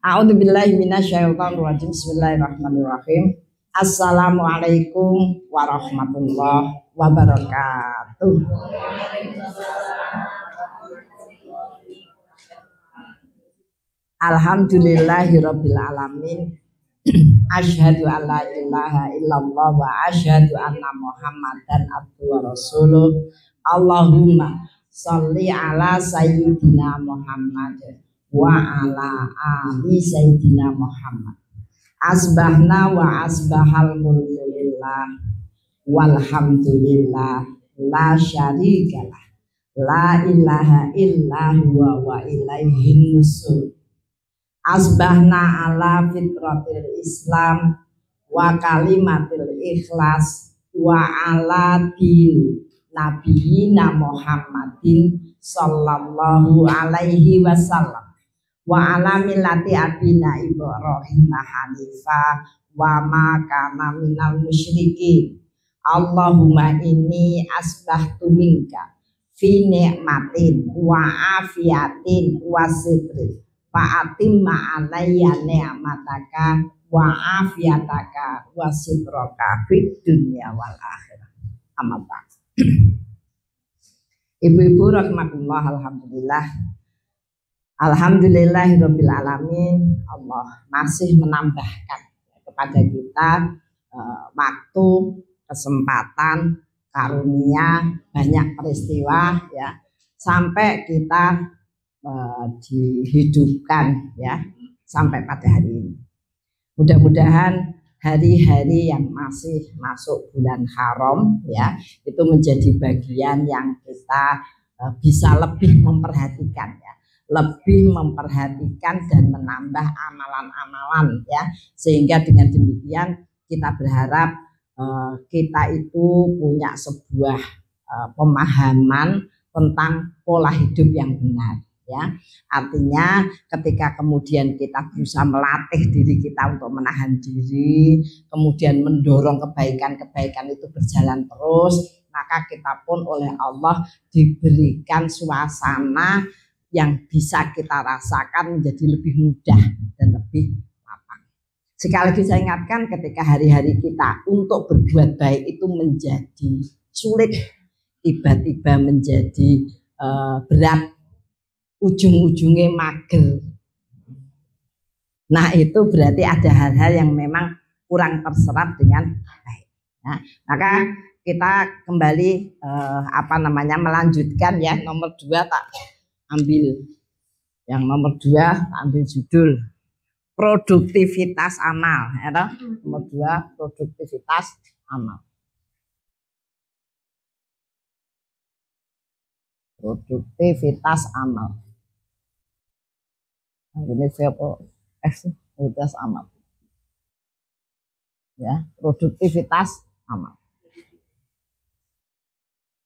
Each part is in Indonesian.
A'udzubillahi minasyaitonirrajim. Bismillahirrahmanirrahim. Assalamualaikum warahmatullahi wabarakatuh. Alhamdulillahirabbil alamin. Asyhadu an la ilaha illallah wa asyhadu anna Muhammadan abduhu wa rasuluh. Allahumma sholli ala sayyidina Muhammad wa ala ali sayyidina Muhammad. Asbahna wa asbahal mulku lillah walhamdulillah la syarikalah la ilaha illa huwa wa ilaihin nusur. Asbahna ala fitratil Islam wa kalimatil ikhlas wa ala din nabiyina Muhammadin sallallahu alaihi wasallam wa ala millati abina Ibrahim hanifa wa ma kana minal musyrikin. Allahumma inni asbahtu minka fi ni'matin wa afiatin wa sitrin fa'atimma alayya ni'mataka wa afiyataka wa sitraka fid dunya wal akhirah. Amma ba'd. Ibu-ibu rahmatullah, alhamdulillahirabbil alamin. Allah masih menambahkan kepada kita waktu, kesempatan, karunia, banyak peristiwa ya, sampai kita dihidupkan ya sampai pada hari ini. Mudah-mudahan hari-hari yang masih masuk bulan haram ya itu menjadi bagian yang kita bisa lebih memperhatikan ya, lebih memperhatikan dan menambah amalan-amalan ya, sehingga dengan demikian kita berharap kita itu punya sebuah pemahaman tentang pola hidup yang benar. Ya, artinya ketika kemudian kita berusaha melatih diri kita untuk menahan diri, kemudian mendorong kebaikan-kebaikan itu berjalan terus, maka kita pun oleh Allah diberikan suasana yang bisa kita rasakan menjadi lebih mudah dan lebih lapang. Sekali lagi saya ingatkan, ketika hari-hari kita untuk berbuat baik itu menjadi sulit, tiba-tiba menjadi berat, ujung-ujungnya mager. Nah itu berarti ada hal-hal yang memang kurang terserap dengan baik. Nah, maka kita kembali melanjutkan ya, nomor 2 tak ambil. Yang nomor 2 ambil judul produktivitas amal. Ya, nomor 2 produktivitas amal. Produktivitas amal. Ini produktivitas amal. Ya, produktivitas amal.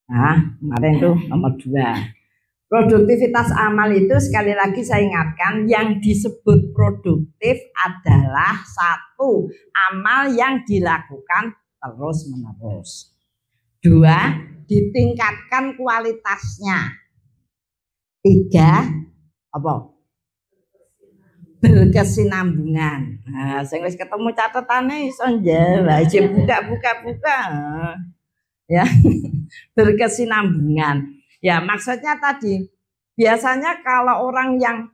Nah, kemarin itu nomor 2. Produktivitas amal itu sekali lagi saya ingatkan, yang disebut produktif adalah satu, amal yang dilakukan terus-menerus. 2, ditingkatkan kualitasnya. 3, berkesinambungan. Nah, sing wis ketemu catatane iso njawab, buka. Ya. Berkesinambungan. Ya, maksudnya tadi biasanya kalau orang yang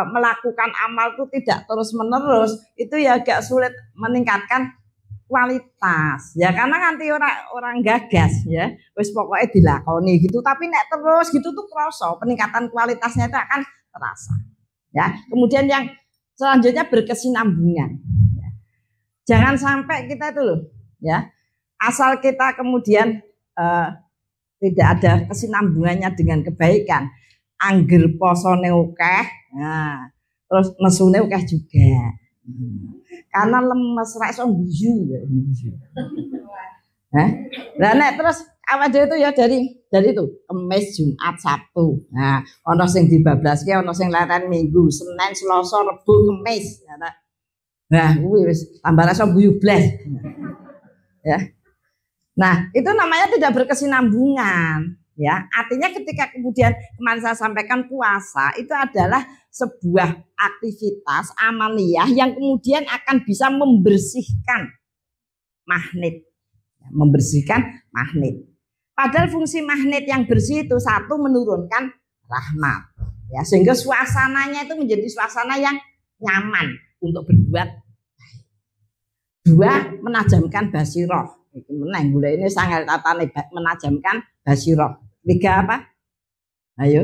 melakukan amal itu tidak terus-menerus, itu ya agak sulit meningkatkan kualitas. Ya, karena nanti orang gagas ya, wis pokoknya dilakoni gitu, tapi nek terus gitu tuh kroso, peningkatan kualitasnya itu akan terasa. Ya, kemudian yang selanjutnya berkesinambungan. Ya. Jangan sampai kita itu loh, ya, asal kita kemudian tidak ada kesinambungannya dengan kebaikan. Angger posone akeh, nah, terus mesune akeh juga. Karena lemes ra iso guyu. Lah nek terus awak dhewe itu ya dari itu Kamis, Jumat, Sabtu. Nah, ana sing dibablaske, ana sing leren Minggu, Senin, Selasa, Rebo, Kamis. Nah, kuwi wis tambah rasa guyu blas. Ya. Nah, itu namanya tidak berkesinambungan. Ya, artinya ketika kemudian kemarin saya sampaikan puasa itu adalah sebuah aktivitas amaliyah yang kemudian akan bisa membersihkan magnet, membersihkan magnet. Padahal fungsi magnet yang bersih itu satu menurunkan rahmat, ya sehingga suasananya itu menjadi suasana yang nyaman untuk berbuat. Dua, menajamkan basiroh. Ini sangat tatane menajamkan basiroh. Tiga apa? Ayo.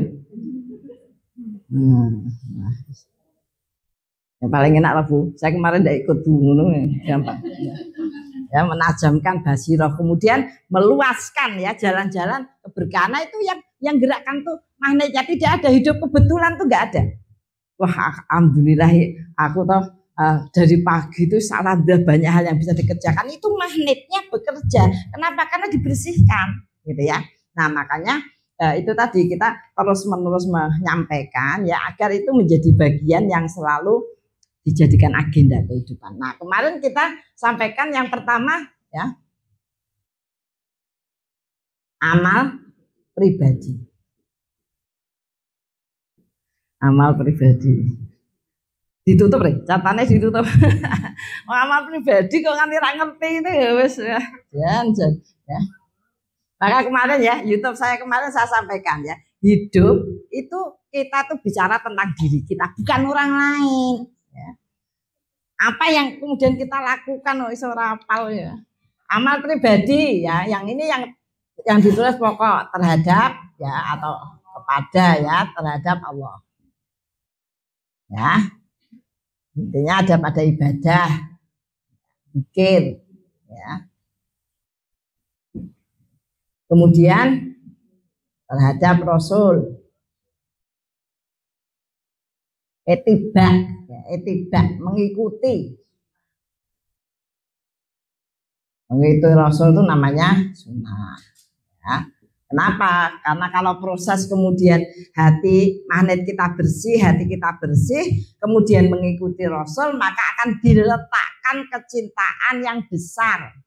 Yang paling enak lah Bu. Saya kemarin tidak ikut Bu, gampang. Ya, menajamkan basiroh, kemudian meluaskan ya jalan-jalan keberkahan itu yang gerakkan tuh magnetnya, tidak ada hidup kebetulan tuh nggak ada. Wah, alhamdulillah aku tuh dari pagi itu salah banyak hal yang bisa dikerjakan, itu magnetnya bekerja. Kenapa? Karena dibersihkan, gitu ya. Nah makanya itu tadi kita terus-menerus menyampaikan ya agar itu menjadi bagian yang selalu dijadikan agenda kehidupan. Nah kemarin kita sampaikan yang pertama ya, amal pribadi. Amal pribadi. Ditutup deh, catatannya ditutup. Amal pribadi kok nganti ra ngerti ini ya wis ya. Jangan ya. Maka kemarin ya, YouTube saya kemarin saya sampaikan ya, hidup itu kita tuh bicara tentang diri kita, bukan orang lain. Ya. Apa yang kemudian kita lakukan, iso ora apal ya. Amal pribadi ya, yang ini yang ditulis pokok terhadap ya atau kepada ya terhadap Allah. Ya, intinya ada pada ibadah, zikir, ya. Kemudian terhadap Rasul, etibak, ya, etibak mengikuti Rasul itu namanya sunnah. Ya. Kenapa? Karena kalau proses kemudian magnet kita bersih, kemudian mengikuti Rasul, maka akan diletakkan kecintaan yang besar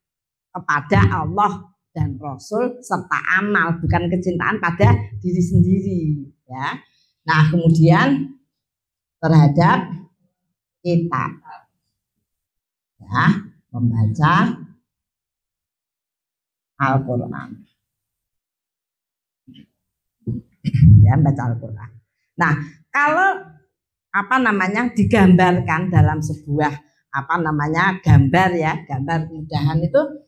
kepada Allah dan Rasul serta amal, bukan kecintaan pada diri sendiri ya. Nah kemudian terhadap kita ya, membaca Al-Quran ya, baca Al-Quran. Nah kalau digambarkan dalam sebuah gambar ya, gambar mudahan itu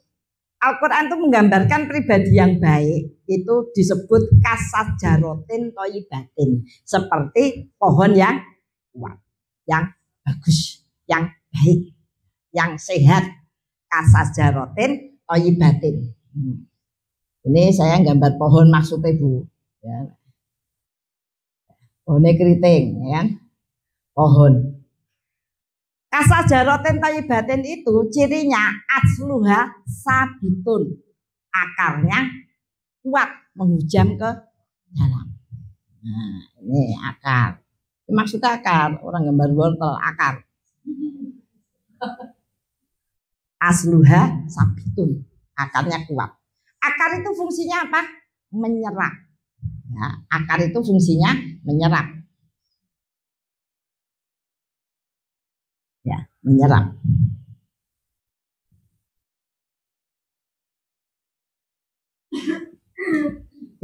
Al-Quran itu menggambarkan pribadi yang baik, itu disebut kasajarotin toyibatin, seperti pohon yang kuat, yang bagus, yang baik, yang sehat. Kasajarotin toyibatin. Ini saya gambar pohon maksudnya Bu. Ya. Pohonnya keriting, ya kan? Pohon. Kasajaroten tayyibatin itu cirinya asluha sabitun, akarnya kuat menghujam ke dalam. Nah ini akar, ini maksudnya akar, orang gambar wortel akar. Asluha sabitun, akarnya kuat. Akar itu fungsinya apa? Menyerap. Ya, akar itu fungsinya menyerap. Ya, menyerap.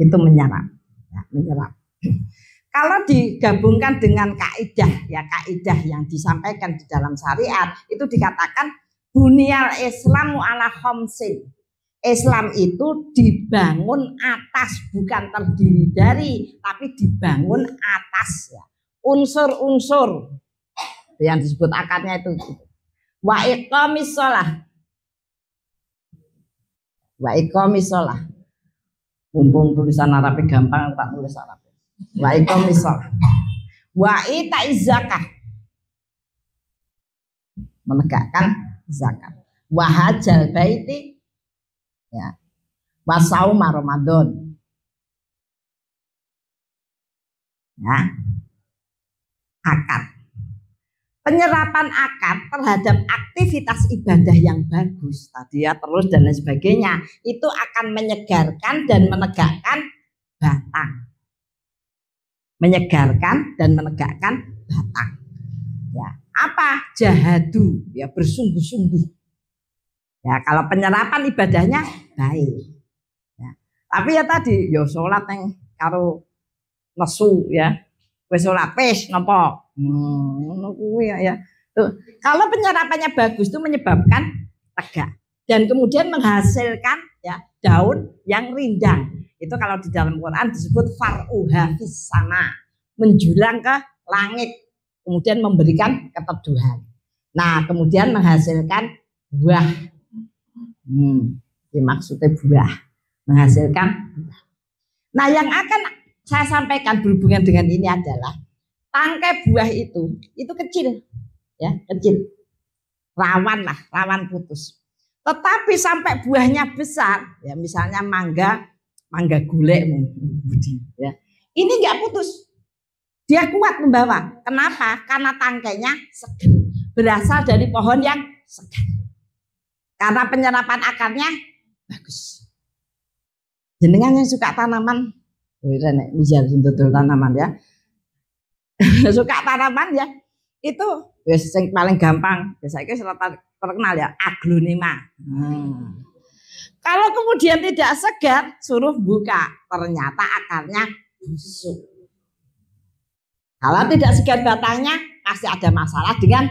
Itu menyerap, ya, menyerap. Kalau digabungkan dengan kaidah, ya kaidah yang disampaikan di dalam syariat itu dikatakan bunyal Islamu ala khamsin. Islam itu dibangun atas, bukan terdiri dari, tapi dibangun atas ya. Unsur-unsur yang disebut akarnya itu. Wa iqamis shalah. Wa iqamis shalah. Mumpung tulisan Arabnya gampang, tak tulis Arab. Wa iqamis shalah. Wa ita'iz zakah. Menegakkan zakat. Wa hajjal baiti ya. Wa sauma Ramadan. Ya. Akar. Penyerapan akar terhadap aktivitas ibadah yang bagus tadi ya terus dan lain sebagainya itu akan menyegarkan dan menegakkan batang. Menyegarkan dan menegakkan batang. Ya, apa? Jahadu, ya bersungguh-sungguh. Ya, kalau penyerapan ibadahnya baik. Ya. Tapi ya tadi, ya sholat yang karo nesu ya. Wis sholat wis nopo. Ya. Tuh, kalau penyerapannya bagus itu menyebabkan tegak dan kemudian menghasilkan ya daun yang rindang. Itu kalau di dalam Quran disebut far'uha fis sama, menjulang ke langit, kemudian memberikan keteduhan. Nah, kemudian menghasilkan buah. Ini maksudnya buah, menghasilkan buah. Nah, yang akan saya sampaikan berhubungan dengan ini adalah tangkai buah itu kecil, ya kecil, rawan putus. Tetapi sampai buahnya besar, ya misalnya mangga golek, ya ini nggak putus, dia kuat membawa. Kenapa? Karena tangkainya segar, berasal dari pohon yang segar. Karena penyerapan akarnya bagus. Jenengan yang suka tanaman, misal tanaman ya, suka tanaman ya, itu yang paling gampang. Biasanya terkenal ya aglonema. Kalau kemudian tidak segar, suruh buka, ternyata akarnya busuk. Kalau tidak segar batangnya, pasti ada masalah dengan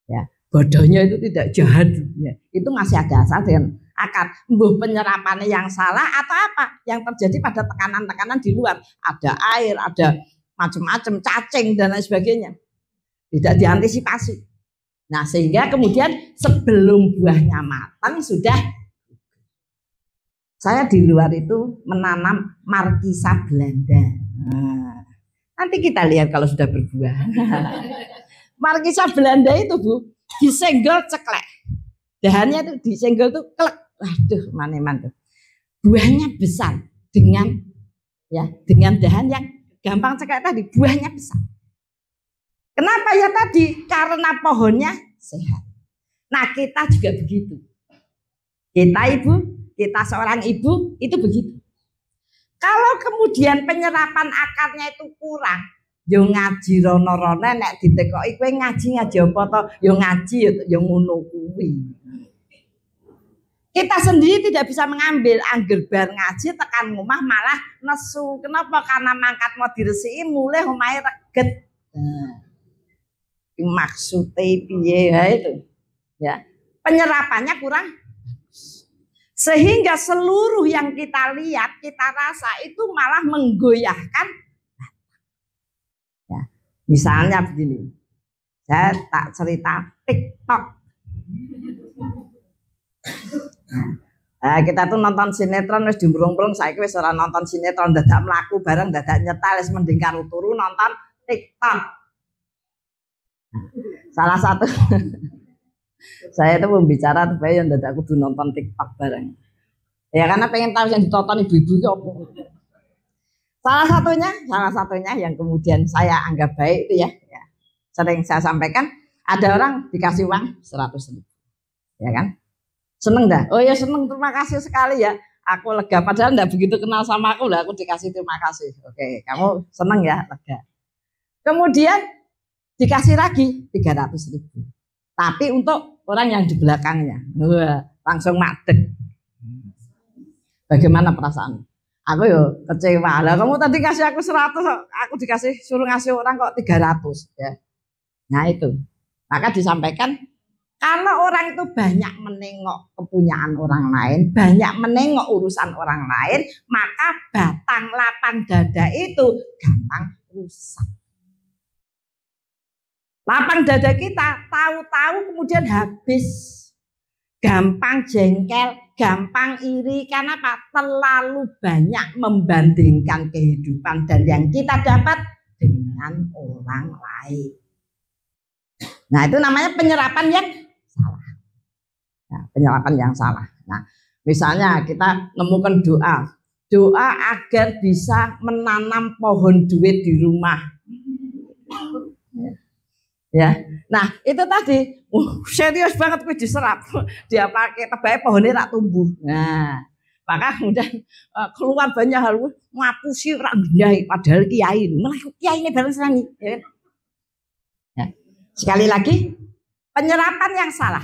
ya. Bodohnya itu tidak jahat, ya. Itu masih ada asal dengan akar. Mbuh penyerapannya yang salah atau apa? Yang terjadi pada tekanan-tekanan di luar. Ada air, ada macam-macam cacing dan lain sebagainya. Tidak diantisipasi. Nah, sehingga kemudian sebelum buahnya matang sudah. Saya di luar itu menanam markisa Belanda. Nah, nanti kita lihat kalau sudah berbuah. Markisa Belanda itu Bu, disenggol ceklek. Dahannya itu disenggol tuh klek. Waduh, maneman tuh. Buahnya besar dengan dahan yang gampang ceklek tadi, buahnya besar. Kenapa ya tadi? Karena pohonnya sehat. Nah, kita juga begitu. Kita seorang ibu itu begitu. Kalau kemudian penyerapan akarnya itu kurang, yo ngaji rono-rono nek ditekoki kowe ngaji apa to? Yo ngaji yo ngono kuwi. Kita sendiri tidak bisa mengambil, angger bar ngaji tekan rumah malah nesu. Kenapa? Karena mangkat mau diresiki mulai omahe reget. Maksudnya piye ya itu ya, penyerapannya kurang sehingga seluruh yang kita lihat, kita rasa itu malah menggoyahkan ya. Misalnya begini, saya tak cerita TikTok. Kita tuh nonton sinetron wis dimbrung-brung, saiki wis ora nonton sinetron, dadak mlaku bareng, dadak nyetel, wis mending karo turu nonton TikTok. Salah satu saya itu membicara supaya yang dadak kudu nonton TikTok bareng. Ya karena pengen tahu yang ditonton ibu-ibu itu apa. Salah satunya yang kemudian saya anggap baik itu ya, sering saya sampaikan, ada orang dikasih uang 100.000. Ya kan? Seneng dah. Oh ya seneng, terima kasih sekali ya. Aku lega, padahal enggak begitu kenal sama aku lah, aku dikasih terima kasih. Oke, kamu seneng ya, lega. Kemudian dikasih lagi 300.000. Tapi untuk orang yang di belakangnya, langsung madeg. Bagaimana perasaan? Aku yo kecewa. Lah kamu tadi kasih aku 100, aku suruh ngasih orang kok 300 ya. Nah itu. Maka disampaikan kalau orang itu banyak menengok kepunyaan orang lain, banyak menengok urusan orang lain, maka batang lapang dada itu gampang rusak. Lapang dada kita tahu-tahu kemudian habis, gampang jengkel, gampang iri, karena apa? Terlalu banyak membandingkan kehidupan dan yang kita dapat dengan orang lain. Nah itu namanya penyerapan yang salah. Nah, penyerapan yang salah. Nah misalnya kita nemukan doa agar bisa menanam pohon duit di rumah. Ya, nah itu tadi, serius banget gue diserap, dia pakai tebaknya pohonnya tak tumbuh. Nah, Maka kemudian keluar banyak hal ngapusi rak gendai padahal kiai malah kiai ini bareng serani ya. Ya. Sekali lagi penyerapan yang salah,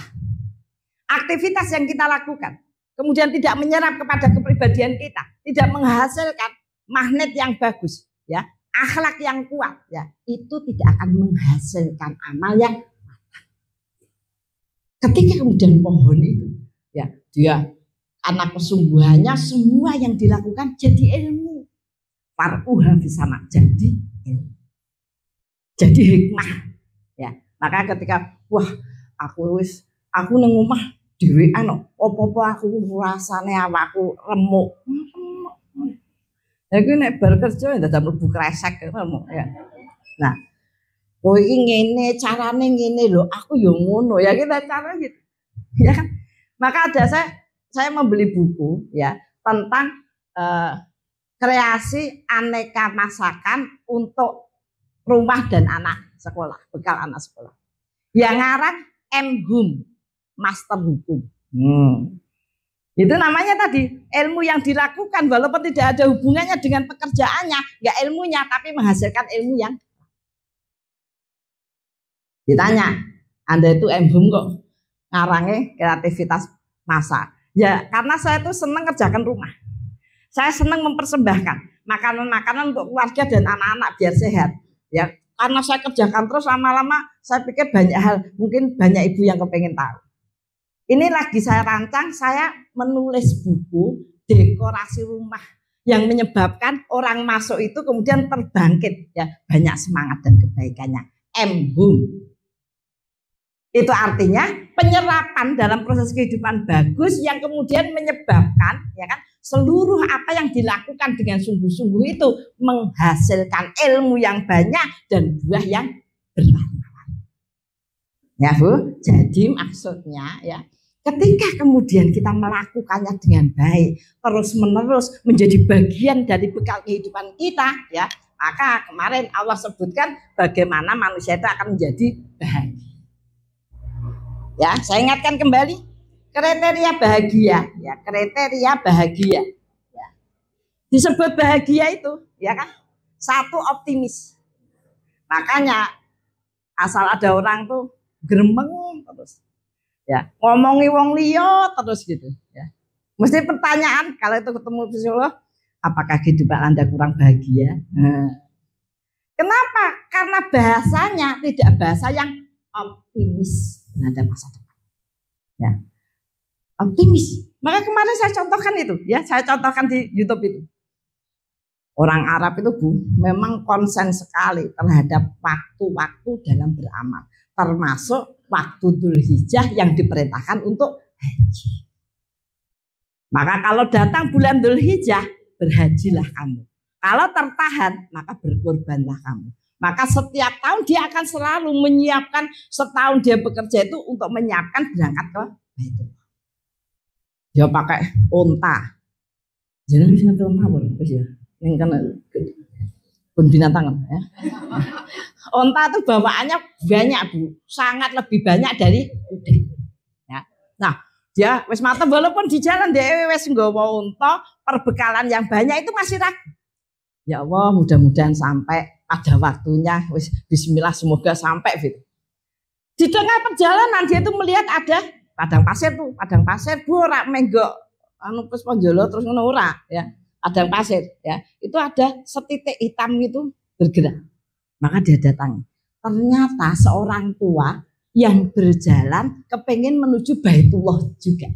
aktivitas yang kita lakukan kemudian tidak menyerap kepada kepribadian kita, tidak menghasilkan magnet yang bagus, ya, akhlak yang kuat, ya, itu tidak akan menghasilkan amal yang matang. Ketika kemudian pohon itu, ya, dia karena kesungguhannya semua yang dilakukan jadi ilmu. Far'uha fisama jadi ilmu. Jadi hikmah. Ya, maka ketika wah aku nang omah dhewean opo-opo aku rasane awakku remuk. Ya kuwi nek bar kerja dadak mlebu kresek remuk ya. Nah, kowe iki ngene carane ngene lho, aku ya ngono ya kita cara gitu. Ya kan? Maka ada saya membeli buku ya tentang kreasi aneka masakan untuk rumah dan anak sekolah, bekal anak sekolah. Yang ngarang M. Hum, Master Hukum. Itu namanya tadi ilmu yang dilakukan walaupun tidak ada hubungannya dengan pekerjaannya, nggak ilmunya tapi menghasilkan ilmu yang. Ditanya, Anda itu M. Hum kok ngarangnya kreativitas masak? Ya karena saya tuh senang kerjakan rumah. Saya senang mempersembahkan makanan-makanan untuk keluarga dan anak-anak biar sehat. Ya karena saya kerjakan terus lama-lama saya pikir banyak hal, mungkin banyak ibu yang kepengen tahu. Ini lagi saya rancang, saya menulis buku dekorasi rumah yang menyebabkan orang masuk itu kemudian terbangkit, ya banyak semangat dan kebaikannya. M. Hum. Itu artinya penyerapan dalam proses kehidupan bagus yang kemudian menyebabkan ya kan seluruh apa yang dilakukan dengan sungguh-sungguh itu menghasilkan ilmu yang banyak dan buah yang berwarna-warni. Ya Bu, jadi maksudnya ya ketika kemudian kita melakukannya dengan baik terus-menerus menjadi bagian dari bekal kehidupan kita ya, maka kemarin Allah sebutkan bagaimana manusia itu akan menjadi bahagia. Ya, saya ingatkan kembali kriteria bahagia, ya kriteria bahagia. Ya. Disebut bahagia itu, ya kan? Satu optimis. Makanya asal ada orang tuh gremeng terus, ya ngomongi wong liya terus gitu. Ya. Mesti pertanyaan kalau itu ketemu psikolog, apakah kehidupan Anda kurang bahagia? Kenapa? Karena bahasanya tidak bahasa yang optimis. Ada masa depan, ya optimis. Maka kemarin saya contohkan itu, ya saya contohkan di YouTube itu. Orang Arab itu Bu, memang konsen sekali terhadap waktu-waktu dalam beramal, termasuk waktu Dzulhijjah yang diperintahkan untuk haji. Maka kalau datang bulan Dzulhijjah, berhajilah kamu. Kalau tertahan, maka berkorbanlah kamu. Maka setiap tahun dia akan selalu menyiapkan, setahun dia bekerja itu untuk menyiapkan berangkat ke Baitullah. Dia pakai unta. Jangan bisa unta ya. Yang kan pun binatang ya. Unta itu bawaannya banyak Bu, sangat lebih banyak dari kuda. Ya. Nah, dia wis mata walaupun di jalan dia wis nggawa unta, perbekalan yang banyak itu masih ragu. Ya Allah, mudah-mudahan sampai pada waktunya, bismillah semoga sampai gitu. Di tengah perjalanan dia tuh melihat ada padang pasir tuh, padang pasir ora menggok anu Puspanjala terus ngono ora ya. Padang pasir ya. Itu ada setitik hitam itu bergerak. Maka dia datang. Ternyata seorang tua yang berjalan kepengen menuju Baitullah juga.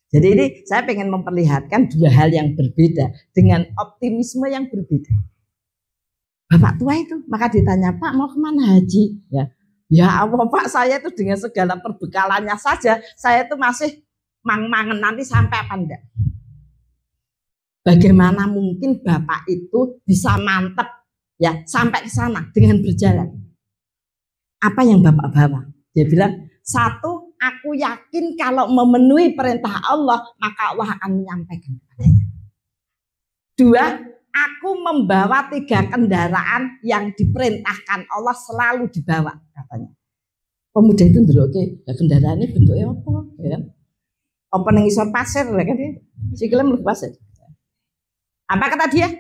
Jadi ini saya pengen memperlihatkan dua hal yang berbeda dengan optimisme yang berbeda. Bapak tua itu, maka ditanya, Pak mau kemana haji? Ya Allah Pak, saya itu dengan segala perbekalannya saja, saya itu masih mang-mangen nanti sampai apa enggak. Bagaimana mungkin Bapak itu bisa mantep ya sampai ke sana dengan berjalan? Apa yang Bapak bawa? Dia bilang, satu, aku yakin kalau memenuhi perintah Allah, maka Allah akan menyampaikan kepadanya. Dua, aku membawa 3 kendaraan yang diperintahkan Allah selalu dibawa, katanya. Pemuda itu ndelok, oke, kendaraan ini bentuknya apa? Ya. Apa ning isor pasir kan dia? Sikile mlebu pasir. Apa kata dia?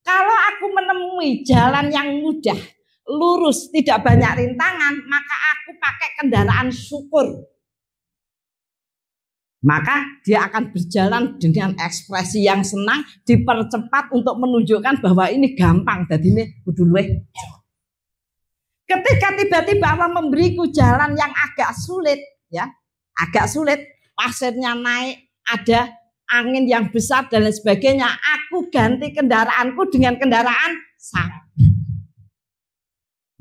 Kalau aku menemui jalan yang mudah, lurus, tidak banyak rintangan, maka aku pakai kendaraan syukur. Maka dia akan berjalan dengan ekspresi yang senang, dipercepat untuk menunjukkan bahwa ini gampang. Jadi ini kudu luwih. Ketika tiba-tiba Allah memberiku jalan yang agak sulit, ya, agak sulit, pasirnya naik, ada angin yang besar dan lain sebagainya, aku ganti kendaraanku dengan kendaraan sabar.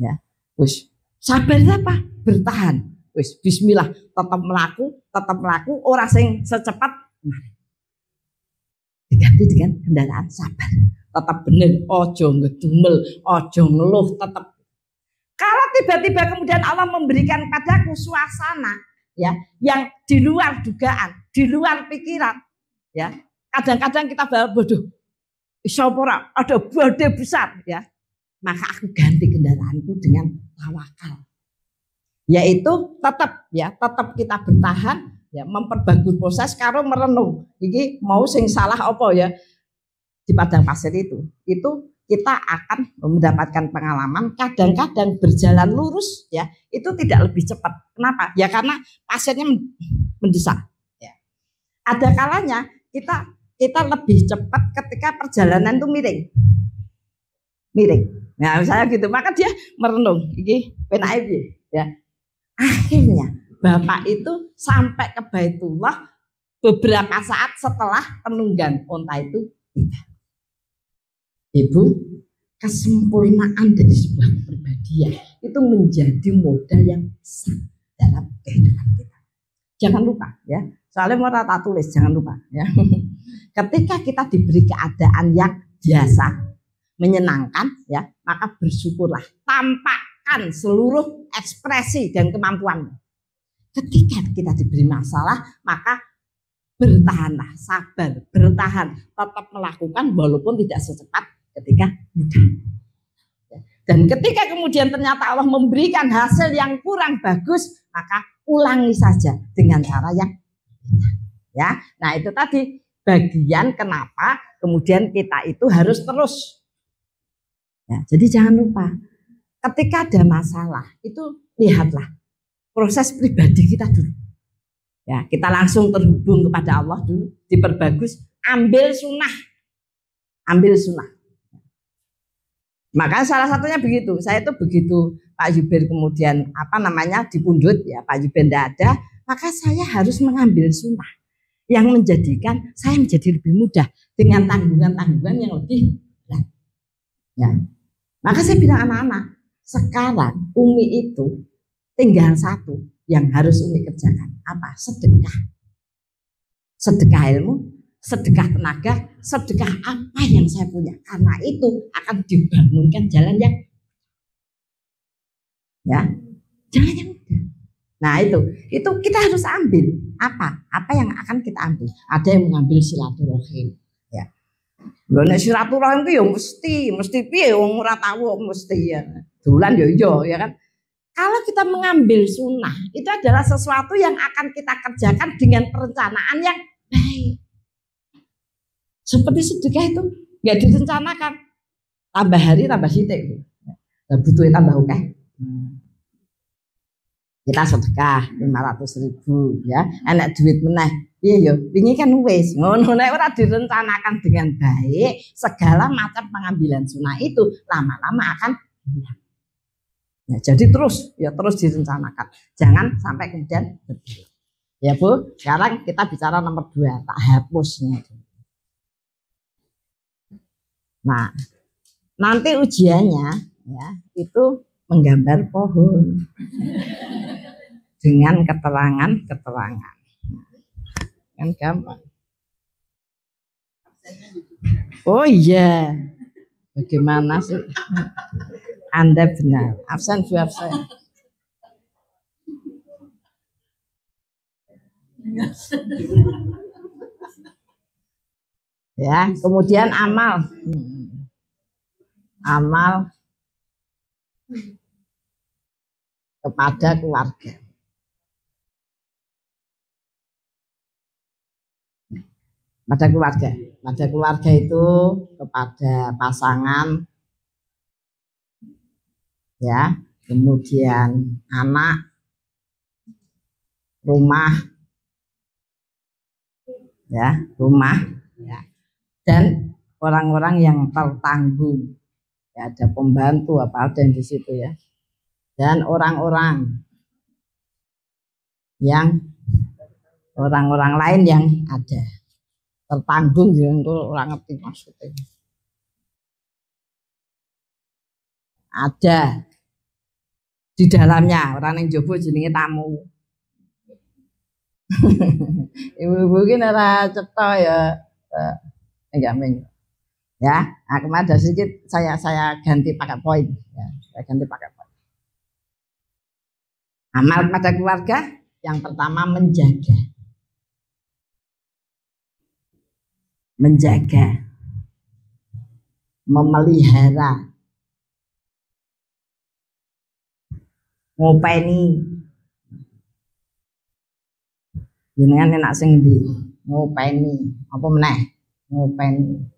Ya, wis sabar apa? Bertahan. Wis bismillah, tetap melaku, ora sing secepat diganti dengan kendaraan sabar. Tetap bener, ojo ngedumel, ojo ngeluh, tetap. Kalau tiba-tiba kemudian Allah memberikan padaku suasana ya yang di luar dugaan, di luar pikiran, ya. Kadang-kadang kita bodoh. Isyapura ada badai besar ya. Maka aku ganti kendaraanku dengan tawakal. Yaitu tetap kita bertahan ya, memperbagus proses karo merenung iki mau sing salah apa ya di padang pasir itu kita akan mendapatkan pengalaman kadang-kadang berjalan lurus ya itu tidak lebih cepat. Kenapa? Ya karena pasirnya mendesak ya. Ada kalanya kita lebih cepat ketika perjalanan itu miring. Nah misalnya gitu, maka dia merenung iki penake ya. Akhirnya bapak itu sampai ke Baitullah beberapa saat setelah penunggang onta itu tiba. Ibu, kesempurnaan dari sebuah kepribadian itu menjadi modal yang besar dalam kehidupan kita. Jangan lupa ya, soalnya mau tak tulis, jangan lupa ya. Ketika kita diberi keadaan yang biasa, menyenangkan ya, maka bersyukurlah, tampakkan seluruh ekspresi dan kemampuan. Ketika kita diberi masalah, maka bertahanlah, sabar, bertahan, tetap melakukan walaupun tidak secepat ketika mudah. Dan ketika kemudian ternyata Allah memberikan hasil yang kurang bagus, maka ulangi saja dengan cara yang berbeda. Ya, nah itu tadi bagian kenapa kemudian kita itu harus terus. Ya, jadi jangan lupa, ketika ada masalah itu lihatlah proses pribadi kita dulu. Ya, kita langsung terhubung kepada Allah dulu, diperbagus, ambil sunnah. Maka salah satunya begitu. Saya itu begitu Pak Yubir kemudian dipundut ya, Pak Yubir tidak ada, maka saya harus mengambil sunnah yang menjadikan saya menjadi lebih mudah dengan tanggungan-tanggungan yang lebih berat. Ya. Maka saya bilang anak-anak, sekarang Umi itu tinggal satu yang harus Umi kerjakan. Apa? Sedekah. Sedekah ilmu, sedekah tenaga, sedekah apa yang saya punya. Karena itu akan dibangunkan jalan yang jalan yang mudah. Nah itu kita harus ambil apa yang akan kita ambil. Ada yang mengambil silaturahim. Ya. Lho nek silaturahim ku ya mesti piye wong ora tahu mesti ya. Dolan ya kan. Kalau kita mengambil sunnah, itu adalah sesuatu yang akan kita kerjakan dengan perencanaan yang baik. Seperti sedekah itu nggak direncanakan, tambah hari tambah sitik, butuhnya tambah oke. Kita sedekah 500.000 ya, enak duit meneh. Iya yo, ini kan wis ngono nek ora direncanakan dengan baik, segala macam pengambilan sunnah itu lama-lama akan hilang. Ya, jadi terus direncanakan, jangan sampai kemudian berbeda. Ya Bu, sekarang kita bicara nomor 2, tak hapusnya. Nah, nanti ujiannya ya itu menggambar pohon dengan keterangan. Kan gampang. Oh iya, bagaimana sih? Anda benar, absen Bu absen. Ya, kemudian amal kepada keluarga. pada keluarga. Pada keluarga itu kepada pasangan, ya, kemudian anak, rumah, ya, rumah, ya, dan orang-orang yang tertanggung, ya, ada pembantu apa ada di situ ya, dan orang-orang lain yang ada tertanggung, yang orang ngerti maksudnya. Ada di dalamnya orang yang jobo jenenge tamu. Ibu-ibu ini ora cetha ya, enggak men. Ya, kemarin ada sedikit saya ganti pakai poin. Ya, saya ganti pakai poin. Amal pada keluarga yang pertama menjaga, memelihara, ngopeni. Jenengan enak sing ndi? Ngopeni. Apa meneh? Ngopeni.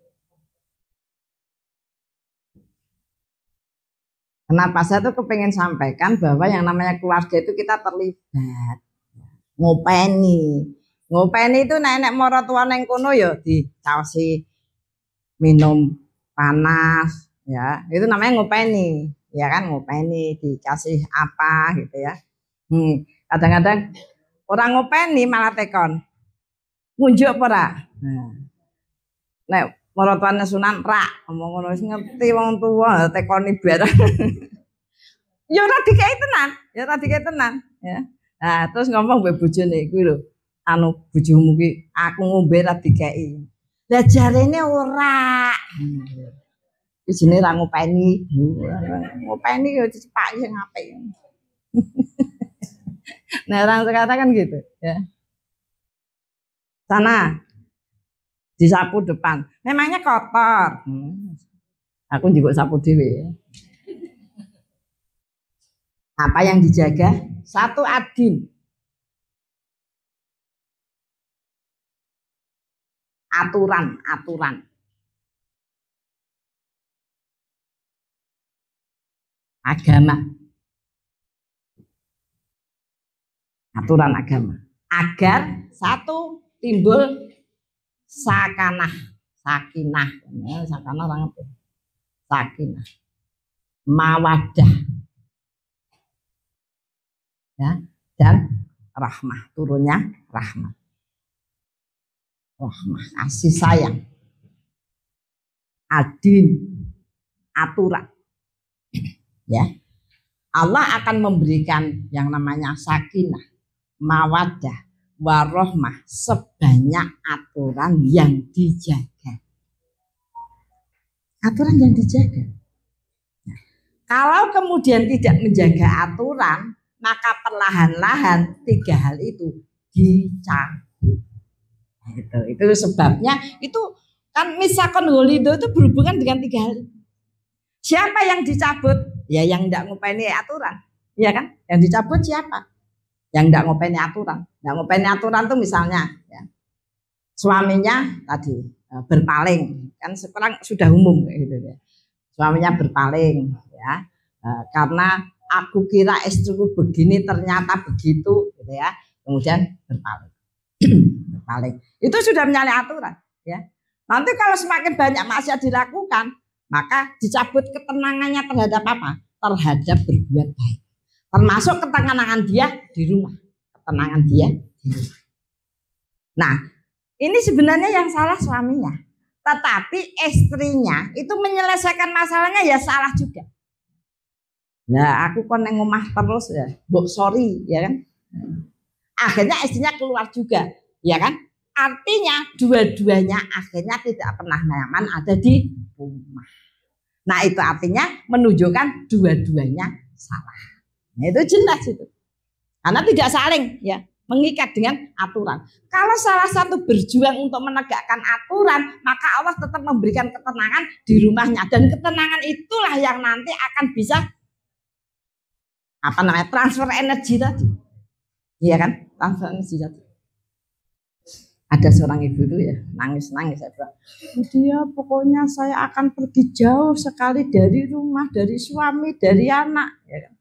Kenapa saya tuh kepengen sampaikan bahwa yang namanya keluarga itu kita terlibat. Ngopeni. Ngopeni itu nenek moro tua neng kono ya dicaosi minum panas, ya. Itu namanya ngopeni. Ya kan, ngopeni, dikasih apa gitu ya. Kadang-kadang orang ngopeni malah tekon. Ngunjuk apa ora? Nah. Nek maratuane Sunan rak ngomong ngono wis ngerti wong tuwa tekoni barang. Ya ora dikei tenan, ya. Nah, terus ngomong mbek bojone kuwi lho. Anu bojomu ki aku ngombe ra dikei. Lah jarene ora. Iki jenenge ra ngopeni. Ngopeni yo dicepaki sing apik. Nah, orang sekarang kan gitu, ya. Sana disapu depan, memangnya kotor. Aku juga sapu dhewe. Apa yang dijaga? Satu, adil. Aturan. Agama. Aturan agama. Agar satu timbul sakinah. Sakinah orang apa? Sakinah. Mawadah. Ya, dan rahmah, turunnya rahmah. Rahmah, kasih sayang. Adil, aturan. Ya. Allah akan memberikan yang namanya sakinah, mawadah, warohmah sebanyak aturan yang dijaga. Aturan yang dijaga. Nah, kalau kemudian tidak menjaga aturan, maka perlahan-lahan tiga hal itu dicabut. Itu sebabnya itu kan misakon holido itu berhubungan dengan tiga hal. Siapa yang dicabut? Ya yang tidak ngopeni aturan, ya kan? Yang dicabut siapa? Yang tidak ngopeni aturan. Tidak ngopeni aturan tuh misalnya, ya, suaminya tadi berpaling, kan sekarang sudah umum gitu ya. Suaminya berpaling, ya, karena aku kira istriku begini ternyata begitu, gitu ya. Kemudian berpaling, berpaling. Itu sudah menyalahi aturan, ya. Nanti kalau semakin banyak maksiat dilakukan, maka dicabut ketenangannya terhadap apa? Terhadap berbuat baik. Termasuk ketenangan dia di rumah. Ketenangan dia di rumah. Nah, ini sebenarnya yang salah suaminya. Tetapi istrinya itu menyelesaikan masalahnya ya salah juga. Nah, aku kon nang omah terus ya, mbok sorry, ya kan? Akhirnya istrinya keluar juga, ya kan? Artinya dua-duanya akhirnya tidak pernah nyaman ada di rumah. Nah, itu artinya menunjukkan dua-duanya salah. Nah, itu jelas itu. Karena tidak saling ya mengikat dengan aturan. Kalau salah satu berjuang untuk menegakkan aturan, maka Allah tetap memberikan ketenangan di rumahnya, dan ketenangan itulah yang nanti akan bisa transfer energi tadi. Iya kan? Transfer energi tadi. Ada seorang ibu itu ya nangis-nangis, saya bilang, dia pokoknya saya akan pergi jauh sekali dari rumah, dari suami, dari anak. Ya kan?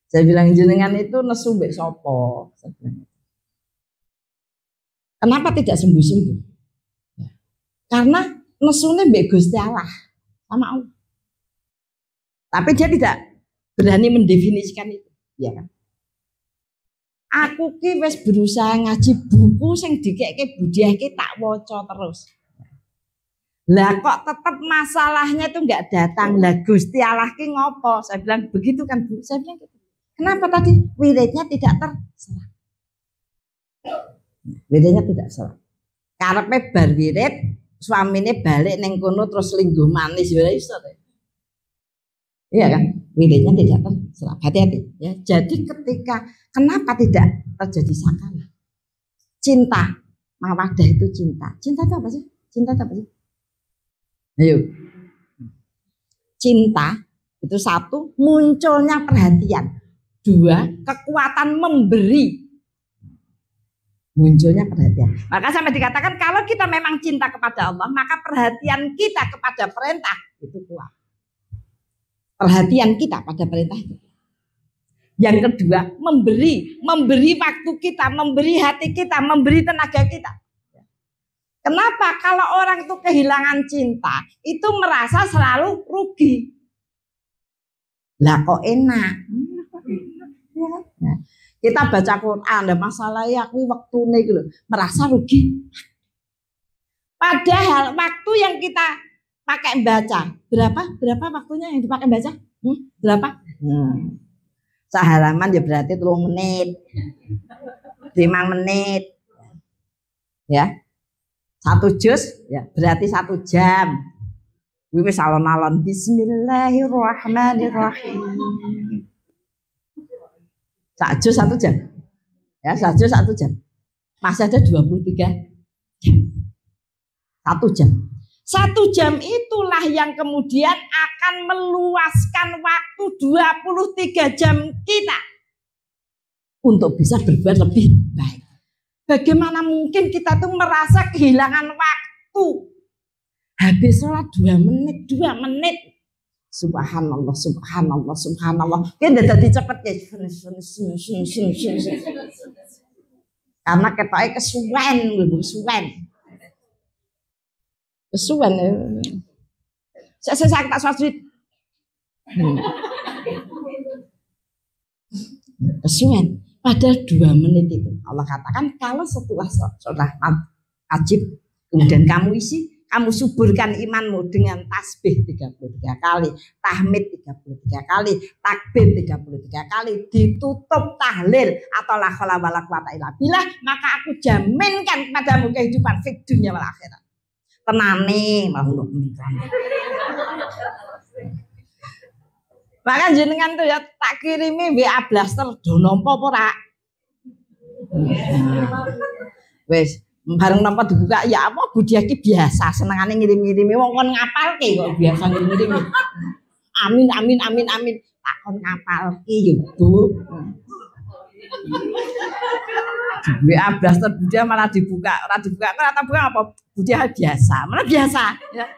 Saya bilang jenengan itu nesu mbek sopo. Kenapa tidak sembuh-sembuh? Ya. Karena nesune mbek Gusti Allah sama Allah. Tapi dia tidak berani mendefinisikan itu, ya kan? Aku ki wis berusaha ngaji buku sing dikekke Budiah ki tak waca terus. Lah kok tetap masalahnya itu enggak datang. Lah Gusti Allah ki ngopo? Saya bilang begitu kan Bu. Saya bilang gitu. Kenapa tadi wiridnya tidak terserah? Wiridnya tidak terserah. Karepe bar wirid, suamine balik ning kono terus lingguh manis ya iso. Iya kan? Wiridnya tidak terserah. Hati-hati ya. Jadi ketika kenapa tidak terjadi sakana? Cinta, mawaddah itu cinta. Cinta itu apa sih? Cinta itu apa sih? Ayo. Cinta itu satu, munculnya perhatian. Dua, kekuatan memberi. Munculnya perhatian. Maka sampai dikatakan kalau kita memang cinta kepada Allah, maka perhatian kita kepada perintah itu kuat. Perhatian kita pada perintah itu. Yang kedua, memberi waktu kita, memberi hati kita, memberi tenaga kita. Kenapa? Kalau orang itu kehilangan cinta, itu merasa selalu rugi. Lah kok enak? Nah, kita baca Quran, ada masalah ya, aku waktu nih gitu, merasa rugi. Padahal waktu yang kita pakai baca, berapa waktunya yang dipakai baca? Berapa? Sehalaman ya berarti 3 menit, 5 menit, ya. 1 juz ya berarti 1 jam. Wis alon-alon Bismillahirrahmanirrahim. 1 juz 1 jam. Ya, 1 juz 1 jam. Masih ada 23 jam. 1 jam. 1 jam itulah yang kemudian akan meluaskan waktu 23 jam kita untuk bisa berbuat lebih baik. Bagaimana mungkin kita tuh merasa kehilangan waktu? Habis sholat 2 menit, 2 menit. Subhanallah, subhanallah, subhanallah. Kita udah cepet ya. Karena ketoknya kesuwen. Kesuwen. Saya tak swastit. Kesuwen. Padahal 2 menit itu Allah katakan kalau setelah sholat wajib kemudian kamu isi, kamu suburkan imanmu dengan tasbih 33 kali, tahmid 33 kali, takbir 33 kali, ditutup tahlil atau la haula wala quwata illa billah, maka aku jaminkan kepadamu kehidupan fid dunya wal akhirat. Tenane mau Maka jenengan tuh ya tak kirimi WA blaster do nampa apa ora? Wis, bareng nampa dibuka ya apa Budiah ki biasa senengane ngirim-ngirimi wong kon ngapalke kok biasa ngirim-ngirimi. Amin amin amin amin. Tak kon ngapalke ya, Bu. WA blaster Budiah malah dibuka, ora dibuka, ora buka apa? Budiah biasa, malah biasa ya.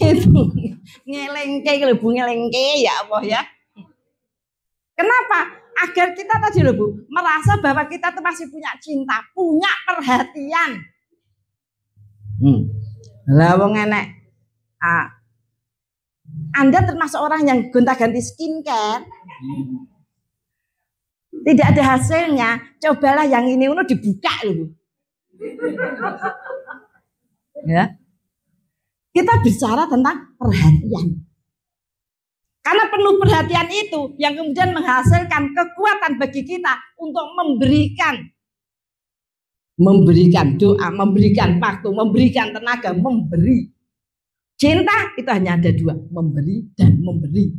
Itu ngelengke kalau Bu ngelengke ya Allah ya. Kenapa? Agar kita tadi loh Bu merasa bahwa kita tuh masih punya cinta, punya perhatian. Lah wong enek. Anda termasuk orang yang gonta-ganti skincare. Tidak ada hasilnya, cobalah yang ini udah dibuka loh Bu. Ya. Kita bicara tentang perhatian. Karena penuh perhatian itu yang kemudian menghasilkan kekuatan bagi kita untuk memberikan doa, memberikan waktu, memberikan tenaga, memberi. Cinta itu hanya ada 2, memberi dan memberi.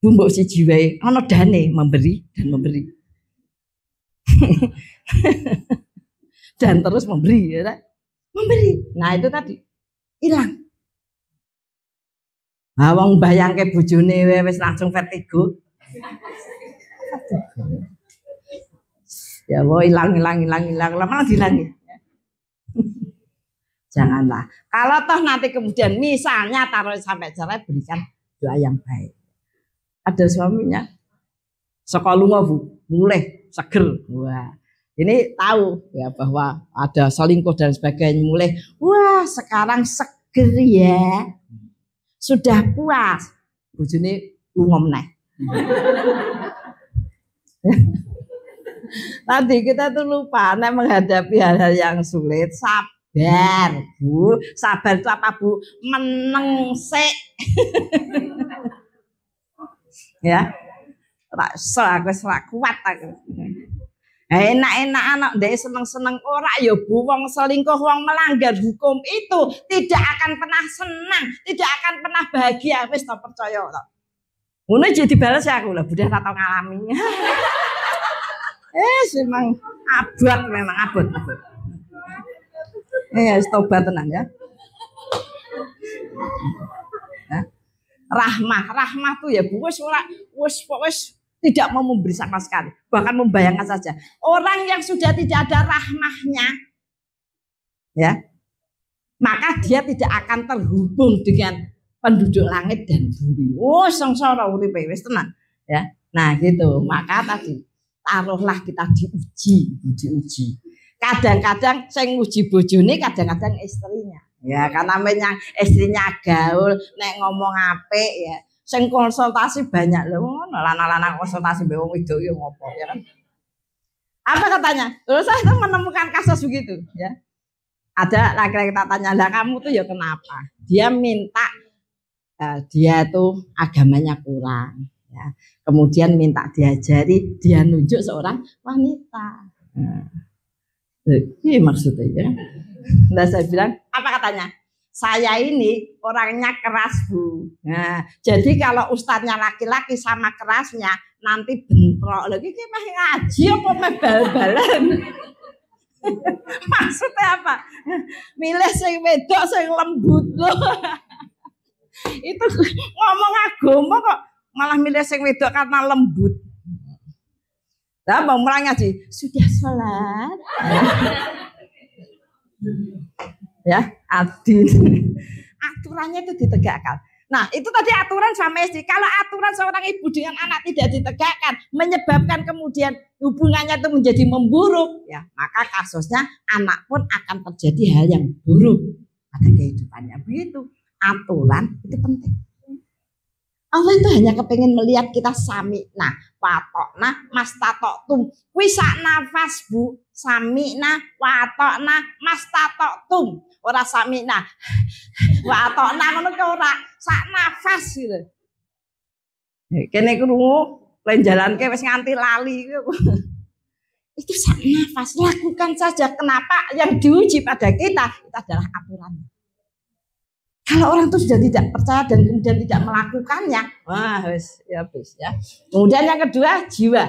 Bumbuk si jiwae ana dane memberi dan memberi. Dan terus memberi ya. Memberi. Nah itu tadi hilang. Wong bayangke bojone wis langsung vertigo. Ya Allah, hilang, lama dihilangi. Janganlah. Kalau toh nanti kemudian misalnya taruh sampai cerai, berikan doa yang baik. Ada suaminya, sekolah lunga bu, mulai seger. Wah, ini tahu ya bahwa ada selingkuh dan sebagainya, mulai. Wah, sekarang seger ya, sudah puas. Bojone lunga meneh. Tadi kita tuh lupa menghadapi hal-hal yang sulit. Sabar, Bu. Sabar itu apa, Bu? Meneng sik. Ya. Aku serak kuat aku. Enak-enak anak ndek seneng-seneng ora ya Bu, wong selingkuh, wong melanggar hukum itu tidak akan pernah senang, tidak akan pernah bahagia. Wis tak percaya to. Ngono jadi dibales ya aku lah, budhe ora tau ngalami. Memang abot. Tobat tenan ya. Rahmah tuh ya Bu, wis tidak mau memberi sama sekali, bahkan membayangkan saja. Orang yang sudah tidak ada rahmahnya, ya, maka dia tidak akan terhubung dengan penduduk langit dan bumi. Oh, sengsara uripe wis tenan, ya. Nah, gitu. Maka tadi taruhlah kita diuji. Kadang-kadang sing nguji bojone, kadang-kadang istrinya. Ya, karena namanya istrinya gaul, nek ngomong apik ya. Sing konsultasi banyak loh, lanang-lanang konsultasi mbek wong wedok yo ngopo ya kan. Apa katanya? Terus saya menemukan kasus begitu ya. Ada laki-laki tak tanya, "Lah kamu tuh ya kenapa?" Dia minta dia tuh agamanya kurang ya. Kemudian minta diajari, dia nunjuk seorang wanita. Ini maksudnya ya. Nah, saya bilang, apa katanya? Saya ini orangnya keras Bu. Nah, jadi kalau ustadznya laki-laki sama kerasnya nanti bentrok lagi. Kita mah ngaji apa bal-balan? Maksudnya apa? Milih sing wedok sing lembut loh. Itu ngomong agama kok malah milih sing wedok karena lembut. Lah mau mulai ngaji sudah sholat. Ya, adil. Aturannya itu ditegakkan. Nah, itu tadi aturan sama istri. Kalau aturan seorang ibu dengan anak tidak ditegakkan, menyebabkan kemudian hubungannya itu menjadi memburuk, ya, maka kasusnya anak pun akan terjadi hal yang buruk pada kehidupannya. Begitu. Aturan itu penting. Allah itu hanya kepengen melihat kita sami'na, watokna, mastatoktum. Kuwi sak nafas Bu, sami'na, watokna, mastatoktum. Ora sami'na, watokna ngono ki ora, sak nafas gitu. Kene krungu, len jalanke wis nganti lali. Itu sak nafas, lakukan saja. Kenapa? Yang diuji pada kita itu adalah aturannya. Kalau orang itu sudah tidak percaya dan kemudian tidak melakukannya, wah, ya. Kemudian yang kedua, jiwa.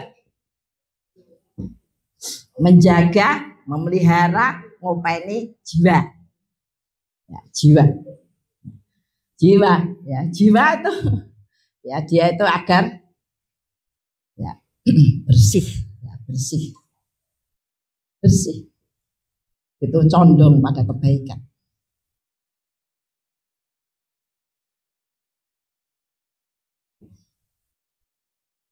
Menjaga, memelihara, ngopeni jiwa. Ya, jiwa, ya, jiwa itu, ya, dia itu agar ya bersih. Itu condong pada kebaikan.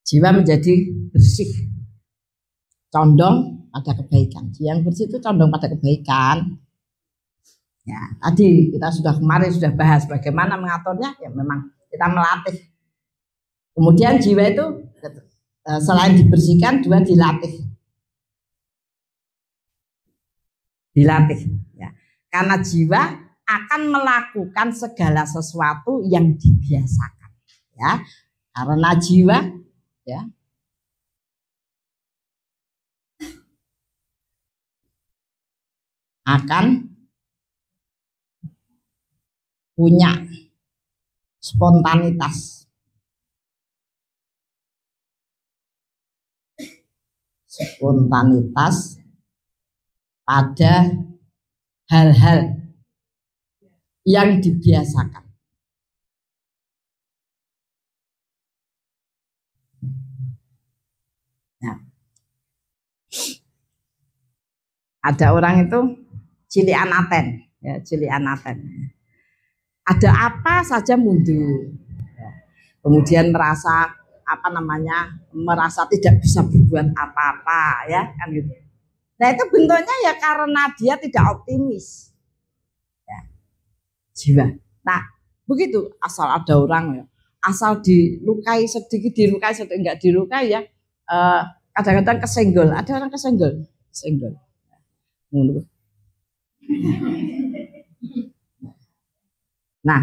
Jiwa menjadi bersih, condong pada kebaikan. Yang bersih itu condong pada kebaikan. Ya, tadi kita kemarin sudah bahas bagaimana mengaturnya. Ya, memang kita melatih. Kemudian jiwa itu selain dibersihkan, juga dilatih. Ya. Karena jiwa akan melakukan segala sesuatu yang dibiasakan. Ya, karena jiwa ya akan punya spontanitas pada hal-hal yang dibiasakan. Nah, Ada orang itu cilian aten, ya, cilian aten. Ada apa saja mundur. Ya. Kemudian merasa merasa tidak bisa berbuat apa-apa, ya kan gitu. Nah itu bentuknya ya karena dia tidak optimis, ya, jiwa. Nah begitu, asal ada orang ya, asal dilukai sedikit enggak dilukai ya, kadang-kadang kesenggol, ada orang kesenggol. Nah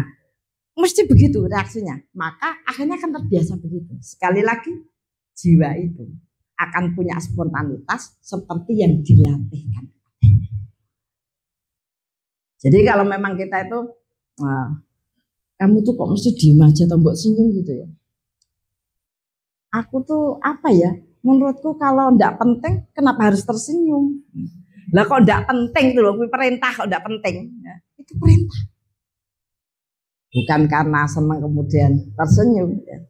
mesti begitu reaksinya, maka akhirnya akan terbiasa begitu. Sekali lagi, jiwa itu akan punya spontanitas seperti yang dilatihkan. Jadi kalau memang kita itu, kamu tuh kok mesti diem aja atau mbok senyum gitu ya. Aku tuh apa ya, menurutku kalau ndak penting kenapa harus tersenyum. Lah kok ndak penting tuh loh, perintah kok ndak penting. Ya, itu perintah. Bukan karena senang kemudian tersenyum, ya.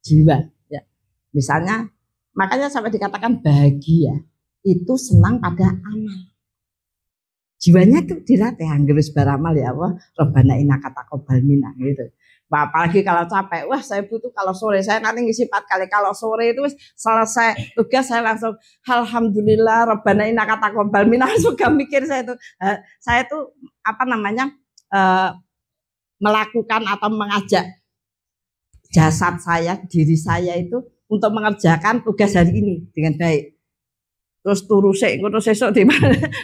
Jiwa. Ya. Misalnya, makanya sampai dikatakan bahagia itu senang pada amal. Jiwanya itu dilatih, anggerus baramal ya Allah, Rabbana innaka taqabbal minna gitu. Apalagi kalau capek, wah saya butuh kalau sore, saya nanti ngisi 4 kali. Kalau sore itu selesai tugas saya langsung alhamdulillah Rabbana innaka taqabbal minna. Suka mikir saya itu melakukan atau mengajak jasad saya, diri saya itu untuk mengerjakan tugas hari ini dengan baik. Terus turu sik, terus esok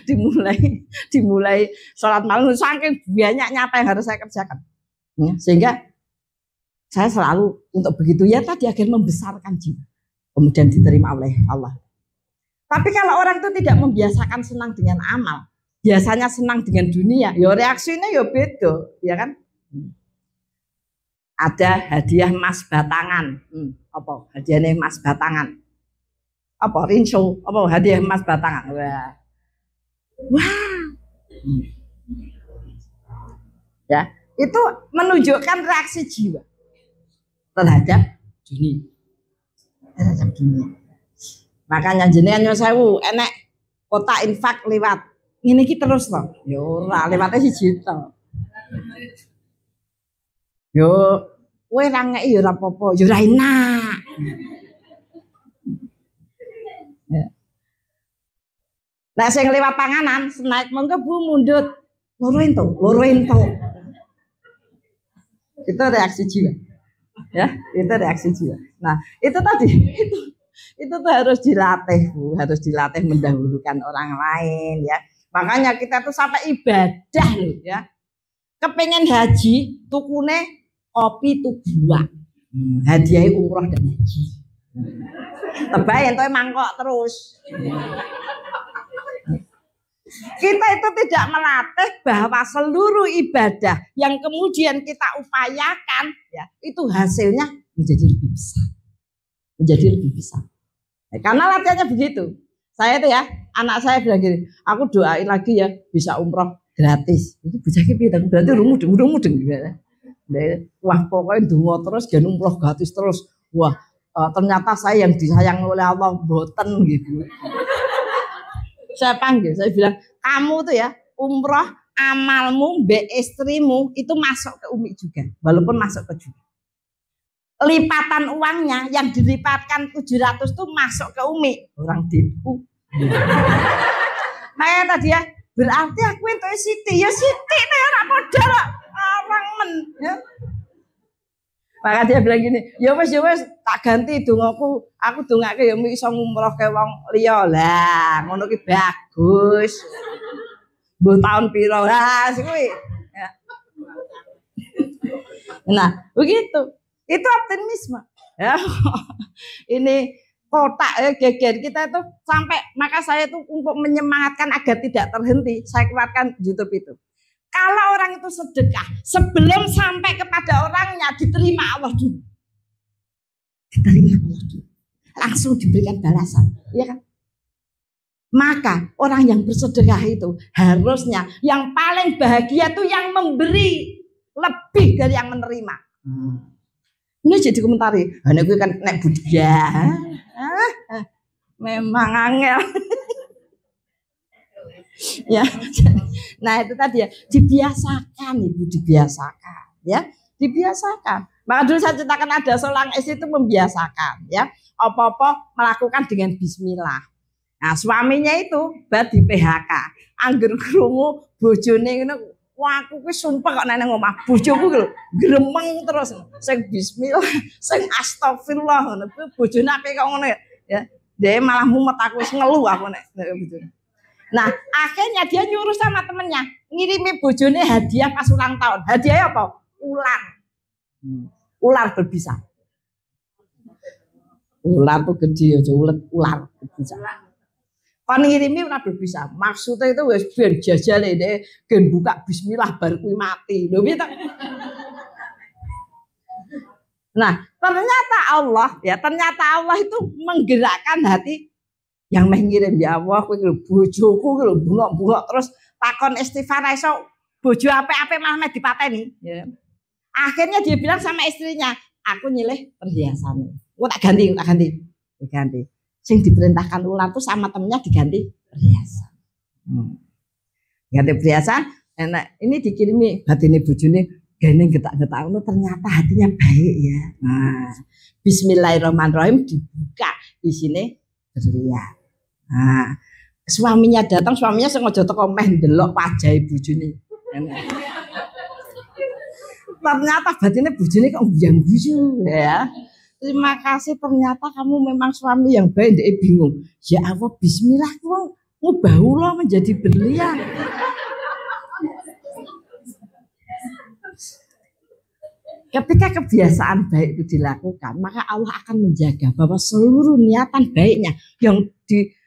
dimulai sholat malam, saking banyaknya apa yang harus saya kerjakan. Ya, sehingga saya selalu untuk begitu ya tadi agar membesarkan jiwa, kemudian diterima oleh Allah. Tapi kalau orang itu tidak membiasakan senang dengan amal, biasanya senang dengan dunia, ya reaksinya ya beda, ya kan? Ada hadiah emas batangan, apa hadiahnya emas batangan? Apa rinso, apa hadiah emas batangan? Wah. Ya, itu menunjukkan reaksi jiwa terhadap dunia. Makanya jenengan nyuwun sewu, enek kota infak lewat. Ngene iki terus to. Ya ora, lewate siji to. Yo kowe ra ngeki ya ora apa-apa, ya ora enak. Nah, sing lewat panganan, snack monggo Bu mundut. Loro entuk. Itu reaksi jiwa. Ya, itu reaksi jiwa. Nah, itu tadi itu tuh harus dilatih, Bu, harus dilatih mendahulukan orang lain ya. Makanya kita tuh sampai ibadah loh ya. Kepengen haji, tukune kopi tuh 2. Hadiah umroh dan haji. Tebak entuk mangkok terus. Kita itu tidak melatih bahwa seluruh ibadah yang kemudian kita upayakan ya, itu hasilnya menjadi lebih besar. Nah, karena latihannya begitu. Saya itu ya, anak saya bilang gini, aku doain lagi ya bisa umroh gratis. Itu bisa gitu, berarti rumudeng gitu. Wah pokoknya dungo terus jangan umroh gratis terus. Wah ternyata saya yang disayang oleh Allah boten gitu. Saya panggil, saya bilang, kamu tuh ya umroh amalmu, be istrimu itu masuk ke Umi juga, walaupun masuk ke juga. Lipatan uangnya yang dilipatkan 700 tuh masuk ke Umi, orang ditku. Makanya tadi ya, berarti aku itu Siti, ya Siti nih orang modal orang men. Ya. Maka dia bilang gini, ya wes tak ganti dongaku, aku dongake ya iso ngumroh ke wong liya lah, ngono ki bagus. Mbok taun pira lah kuwi. Ya. Nah, begitu. Itu optimisme. Ya. Ini kotak ya geger kita itu sampai maka saya itu untuk menyemangatkan agar tidak terhenti, saya keluarkan YouTube itu. Kalau orang itu sedekah, sebelum sampai kepada orangnya diterima Allah dulu. Diterima Allah dulu. Langsung diberikan balasan. Ya kan? Maka orang yang bersedekah itu harusnya yang paling bahagia itu yang memberi lebih dari yang menerima. Ini jadi komentari. Hanya gue kan naik budaya. Memang angel. Ya. Nah itu tadi ya, dibiasakan Ibu, dibiasakan ya, dibiasakan. Maka dulu saya ceritakan ada seorang istri itu membiasakan ya, apa-apa melakukan dengan bismillah. Nah suaminya itu bad di PHK, angger krungu bojone ngono, wah aku kuwi sumpah kok nang omah bojoku lho gremeng terus sing bismillah, sing astagfirullah ngono. Bojone ape kok ngono ya. Dia malah mumet, aku ngeluh aku nek bojone. Nah, akhirnya dia nyuruh sama temennya ngirimi bojone hadiah pas ulang tahun. Hadiahnya apa? Ular. Ular berbisa. Ular tuh gede aja, ular berbisa. Kon ngirimi ular berbisa. Maksudnya itu wis ben jajale dhek gen buka bismillah bar kuwi mati. Lho piye. Nah, ternyata Allah itu menggerakkan hati yang mengirim, ya Allah, aku bojoku lho bungok-bungok terus takon istighfar iso bojo apik-apik malah dipateni. Ya. Akhirnya dia bilang sama istrinya, aku nyilih perhiasan. Aku tak ganti. Sing diperintahkan ular tuh sama temennya diganti perhiasan. Ganti perhiasan, enak. Ini dikirimi batine bojone. Gene getak-getak itu ternyata hatinya baik ya. Nah, bismillahirrahmanirrahim dibuka di sini berlian. Nah, suaminya datang, suaminya sengaja teko meh ndelok wajah bojone. Ternyata batinnya bojone kok guyang-guyu ya. Terima kasih, ternyata kamu memang suami yang baik. Dia bingung. Ya Allah, bismillah kok ngubahullah menjadi berlian. Ketika kebiasaan baik itu dilakukan, maka Allah akan menjaga bahwa seluruh niatan baiknya yang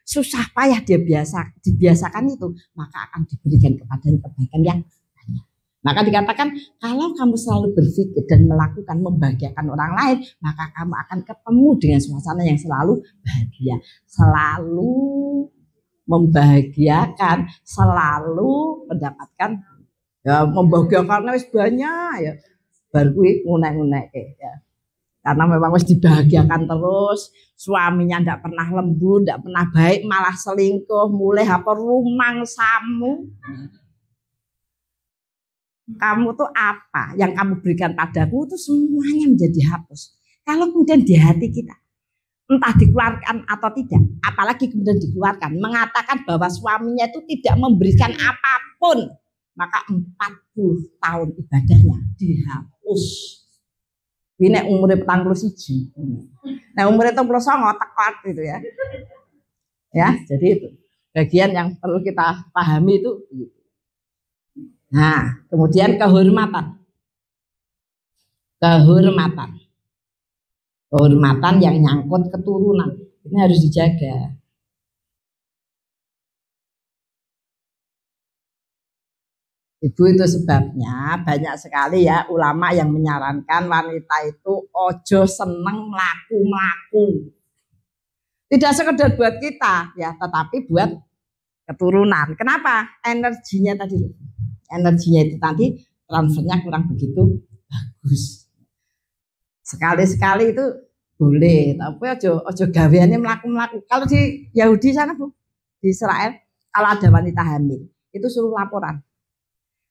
susah payah dibiasakan itu, maka akan diberikan kepadanya kebaikan yang banyak. Maka dikatakan, kalau kamu selalu berpikir dan melakukan membahagiakan orang lain, maka kamu akan ketemu dengan suasana yang selalu bahagia, selalu membahagiakan, selalu mendapatkan ya, membahagiakan wis banyak ya. Baru kuwi ngunek-ngunek ya. Karena memang wis dibahagiakan terus, suaminya ndak pernah lembut, ndak pernah baik, malah selingkuh, mulai apa rumangsamu. Kamu tuh apa yang kamu berikan padaku itu semuanya menjadi hapus. Kalau kemudian di hati kita entah dikeluarkan atau tidak, apalagi kemudian dikeluarkan, mengatakan bahwa suaminya itu tidak memberikan apapun, maka 40 tahun ibadahnya dihapus. Ini umurnya 41. Nah umurnya 39 tekot gitu ya. Ya, jadi itu bagian yang perlu kita pahami itu. Nah, kemudian kehormatan. Kehormatan yang nyangkut keturunan. Ini harus dijaga. Ibu, itu sebabnya banyak sekali ya ulama yang menyarankan wanita itu ojo seneng melaku-melaku. Tidak sekedar buat kita ya, tetapi buat keturunan. Kenapa? Energinya itu tadi transfernya kurang begitu bagus. Sekali-sekali itu boleh, tapi ojo gaweannya melaku-melaku. Kalau di Yahudi sana Bu, di Israel, kalau ada wanita hamil itu suruh laporan.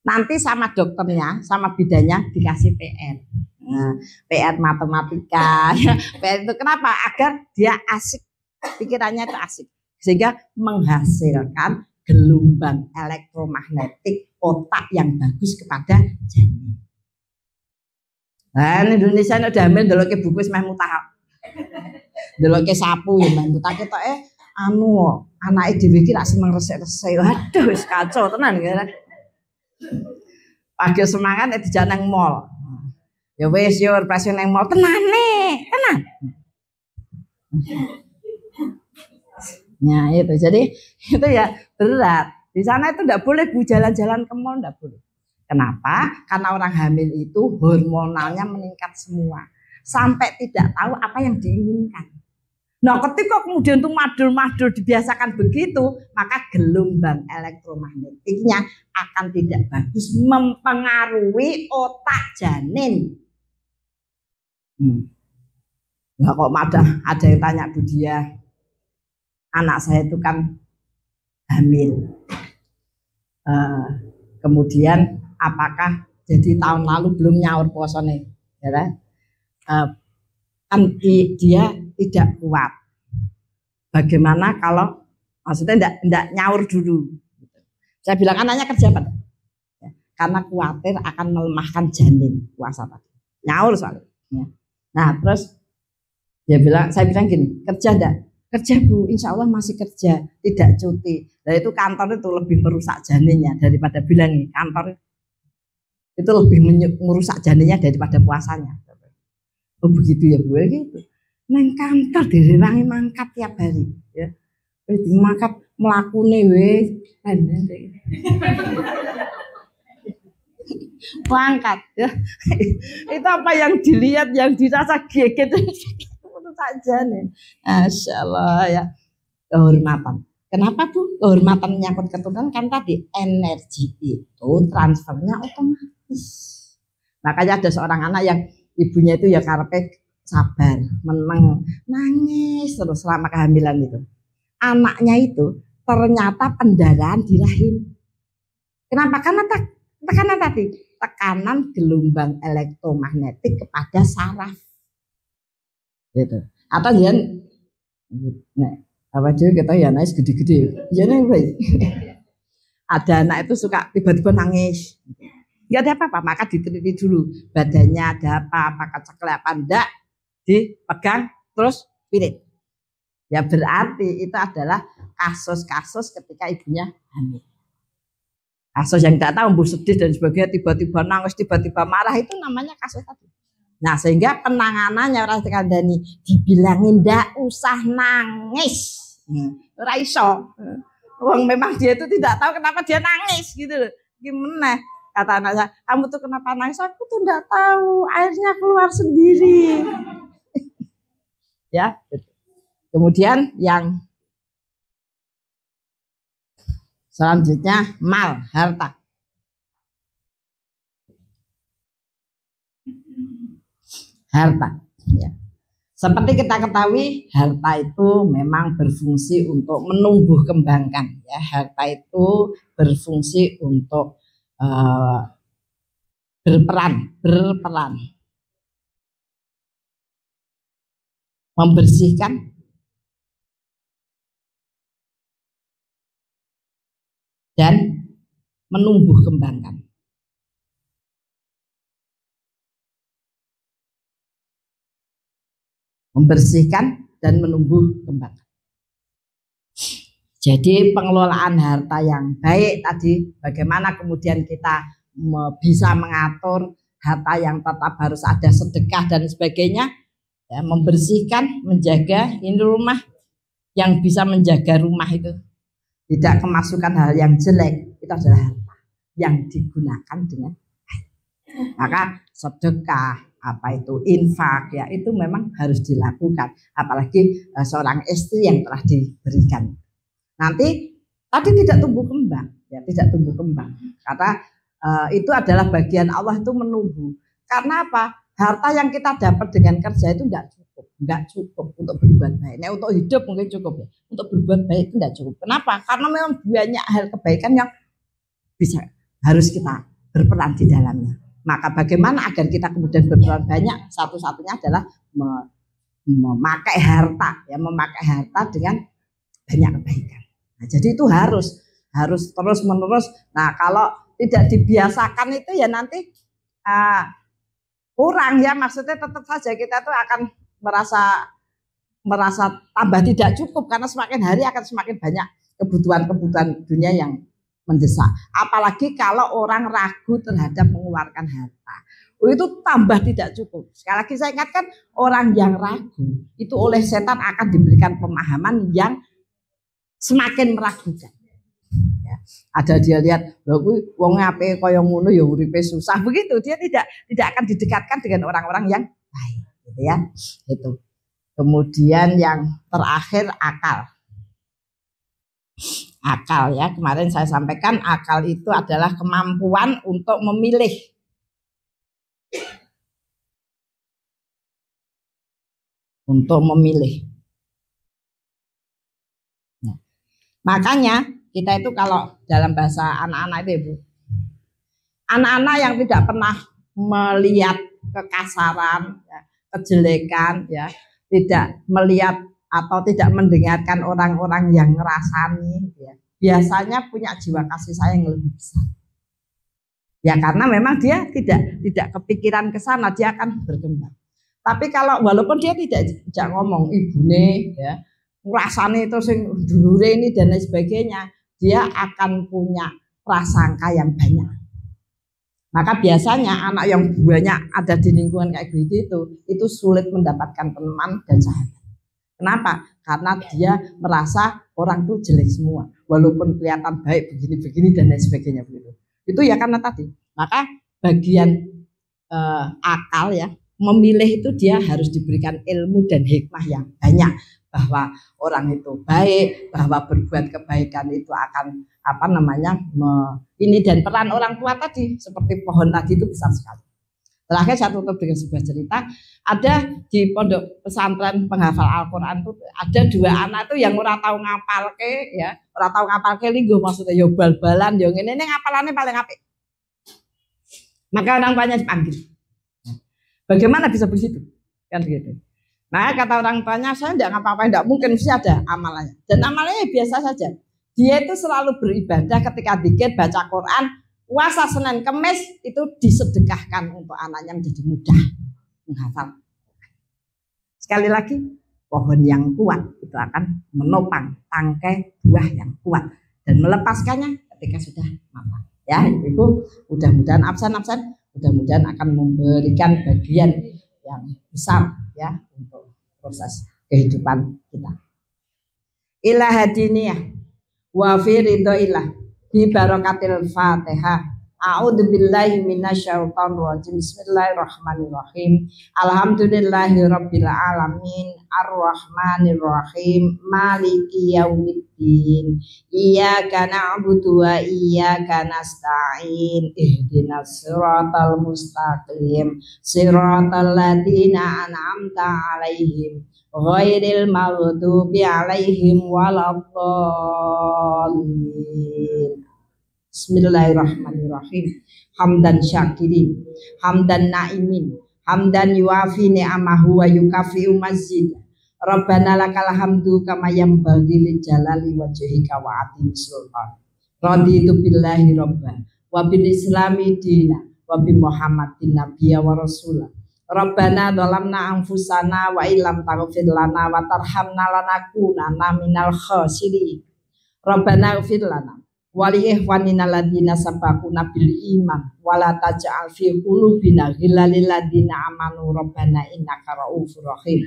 Nanti sama dokternya, sama bidannya dikasih PR. Nah, PR matematika. PR itu kenapa? Agar dia asik, pikirannya itu asik. Sehingga menghasilkan gelombang elektromagnetik otak yang bagus kepada janin. Nah, Indonesia ini udah hamil, delok ke buku semeh mutahap. Delok ke sapu ya mbak mutah kita anake dhewe iki ra seneng resik-resik. Waduh wis kacau tenan ya. Pagi semangat dijak nang mall. Ya wis yo operasi nang mall tenan. Nah itu jadi itu ya berat. Di sana itu enggak boleh Bu jalan-jalan ke mall, enggak boleh. Kenapa? Karena orang hamil itu hormonalnya meningkat semua. Sampai tidak tahu apa yang diinginkan. Nah ketika kemudian tuh madul-madul dibiasakan begitu, maka gelombang elektromagnetiknya akan tidak bagus, mempengaruhi otak janin. Nah kok ada yang tanya Bu Dia, anak saya itu kan hamil, Kemudian apakah jadi tahun lalu belum nyaur puasane, ya kan dia tidak kuat. Bagaimana kalau maksudnya tidak nyaur dulu? Saya bilang anaknya kerja apa? Ya, karena khawatir akan melemahkan janin puasa tadi. Nyaur soalnya. Ya. Nah terus saya bilang gini, kerja enggak? Kerja Bu, insya Allah masih kerja, tidak cuti. Dan itu kantor itu lebih merusak janinnya daripada bilang kantor itu lebih merusak janinnya daripada puasanya. Oh begitu ya Bu, gitu. Neng kantor direwangi mangkat tiap hari, ya. Mangkat melakune weh, mangkat ya. Itu apa yang dilihat, yang dirasa geget itu saja nih. Masya Allah ya, kehormatan. Kenapa Bu? Kehormatan menyangkut keturunan kan tadi energi itu transfernya otomatis. Makanya ada seorang anak yang ibunya itu ya karepe sabar, meneng, nangis terus selama kehamilan itu. Anaknya itu ternyata pendarahan di rahim. Kenapa? Karena tekanan tadi, tekanan gelombang elektromagnetik kepada saraf. Gitu. Atau dia apa dia kita ya nangis gede-gede. Ya baik. Ada anak itu suka tiba-tiba nangis. Enggak ada apa-apa, maka diteliti dulu badannya ada apa, apakah ceklek apa enggak, dipegang terus pirit. Ya berarti itu adalah kasus-kasus ketika ibunya hamil. Kasus yang tidak tahu, sedih dan sebagainya, tiba-tiba nangis, tiba-tiba marah, itu namanya kasus tadi. Nah sehingga penanganannya orang Kandani dibilangin ndak usah nangis, raiso. Wong memang dia itu tidak tahu kenapa dia nangis gitu loh. Gimana? Kata anak saya, kamu tuh kenapa nangis? Aku tuh nggak tahu, airnya keluar sendiri. Ya. Kemudian yang selanjutnya mal, harta. Harta. Ya. Seperti kita ketahui, harta itu memang berfungsi untuk menumbuh kembangkan. Ya, harta itu berfungsi untuk berperan, membersihkan dan menumbuh kembangkan. Membersihkan dan menumbuh kembangkan. Jadi pengelolaan harta yang baik tadi, bagaimana kemudian kita bisa mengatur harta yang tetap harus ada sedekah dan sebagainya, ya, membersihkan, menjaga ini rumah, yang bisa menjaga rumah itu tidak kemasukan hal yang jelek, itu adalah harta yang digunakan dengan baik. Maka sedekah, apa itu infak, ya itu memang harus dilakukan, apalagi seorang istri yang telah diberikan. Nanti tadi tidak tumbuh kembang, ya tidak tumbuh kembang, karena itu adalah bagian Allah itu menumbuh. Karena apa? Harta yang kita dapat dengan kerja itu nggak cukup untuk berbuat baik. Nah, untuk hidup mungkin cukup ya, untuk berbuat baik itu nggak cukup. Kenapa? Karena memang banyak hal kebaikan yang harus kita berperan di dalamnya. Maka bagaimana agar kita kemudian berperan banyak? Satu-satunya adalah memakai harta, ya memakai harta dengan banyak kebaikan. Nah, jadi itu harus terus menerus. Nah kalau tidak dibiasakan itu ya nanti kurang ya, maksudnya tetap saja kita tuh akan merasa tambah tidak cukup, karena semakin hari akan semakin banyak kebutuhan dunia yang mendesak. Apalagi kalau orang ragu terhadap mengeluarkan harta, itu tambah tidak cukup. Sekali lagi saya ingatkan, orang yang ragu itu oleh setan akan diberikan pemahaman yang semakin meragukan. Ya, ada dia lihat, wong ape kaya ngono ya uripe susah, begitu dia tidak akan didekatkan dengan orang-orang yang baik, gitu ya. Itu. Kemudian yang terakhir akal. Akal ya, kemarin saya sampaikan akal itu adalah kemampuan untuk memilih. Untuk memilih. Makanya Kita itu kalau dalam bahasa anak-anak itu Ibu, anak-anak yang tidak pernah melihat kekasaran, ya, kejelekan, ya, tidak melihat atau tidak mendengarkan orang-orang yang ngerasani, ya, biasanya punya jiwa kasih sayang yang lebih besar. Ya karena memang dia tidak kepikiran ke sana, dia akan berkembang. Tapi kalau walaupun dia tidak ngomong ibune, ya, ngerasani itu sing dulure ini dan lain sebagainya, dia akan punya prasangka yang banyak. Maka biasanya anak yang banyak ada di lingkungan kayak gitu itu sulit mendapatkan teman dan sahabat. Kenapa? Karena dia merasa orang itu jelek semua, walaupun kelihatan baik begini-begini dan lain sebagainya begitu. Itu ya karena tadi. Maka bagian akal ya, memilih itu dia harus diberikan ilmu dan hikmah yang banyak, bahwa orang itu baik, bahwa berbuat kebaikan itu akan ini, dan peran orang tua tadi seperti pohon tadi itu besar sekali. Terakhir saya tutup dengan sebuah cerita. Ada di pondok pesantren penghafal Al-Quran itu ada 2 anak itu yang ora tahu ngapalke, ya, ora tahu ngapalke linggo, maksudnya yo bal-balan yo ngene, ngapalannya paling apik. Maka orang tuanya dipanggil. Bagaimana bisa begitu? Kan begitu. Nah kata orang tuanya, saya tidak ngapa-ngapain, tidak mungkin, mesti ada amalannya. Dan amalannya biasa saja. Dia itu selalu beribadah ketika dzikir, baca Quran. Puasa Senin Kemis itu disedekahkan untuk anaknya menjadi mudah menghafal. Sekali lagi, pohon yang kuat itu akan menopang tangkai buah yang kuat dan melepaskannya ketika sudah matang. Ya, itu mudah-mudahan absen-absen, mudah-mudahan akan memberikan bagian yang besar ya untuk proses kehidupan kita. Ila hadiniyah wa fi ridhoillah. Bi barakatil Fatihah. A'udzu billahi minasyaitonir rajim. Bismillahirrahmanirrahim. Alhamdulillahirabbil alamin. Arrahmanir rahim. Maliki yaumiddin. Iyyaka na'budu wa iyyaka nasta'in. Ihdinas siratal mustaqim. Siratal ladzina an'amta 'alaihim ghairil maghdubi 'alaihim waladdallin. Bismillahirrahmanirrahim. Hamdan syakirin, hamdan naimin, hamdan yuafi ni'amahu wa yukafi'u mazid. Rabbana lakal hamdu kama yanbaghi li jalali wajhika wa 'azimi sultan. Raditu billahi rabban wa bil islami dina wa bi Muhammadin nabiyya wa rasulah. Rabbana dhalamna anfusana wa illam taghfir lana wa tarhamna lanakunanna minal khasirin. Rabbana ighfir lana wa li ikhwanina alladziina sabaquna bil iman wa la taj'al fi qulubina ghillan lil ladziina amanu rabbana innaka ra'ufur rahim.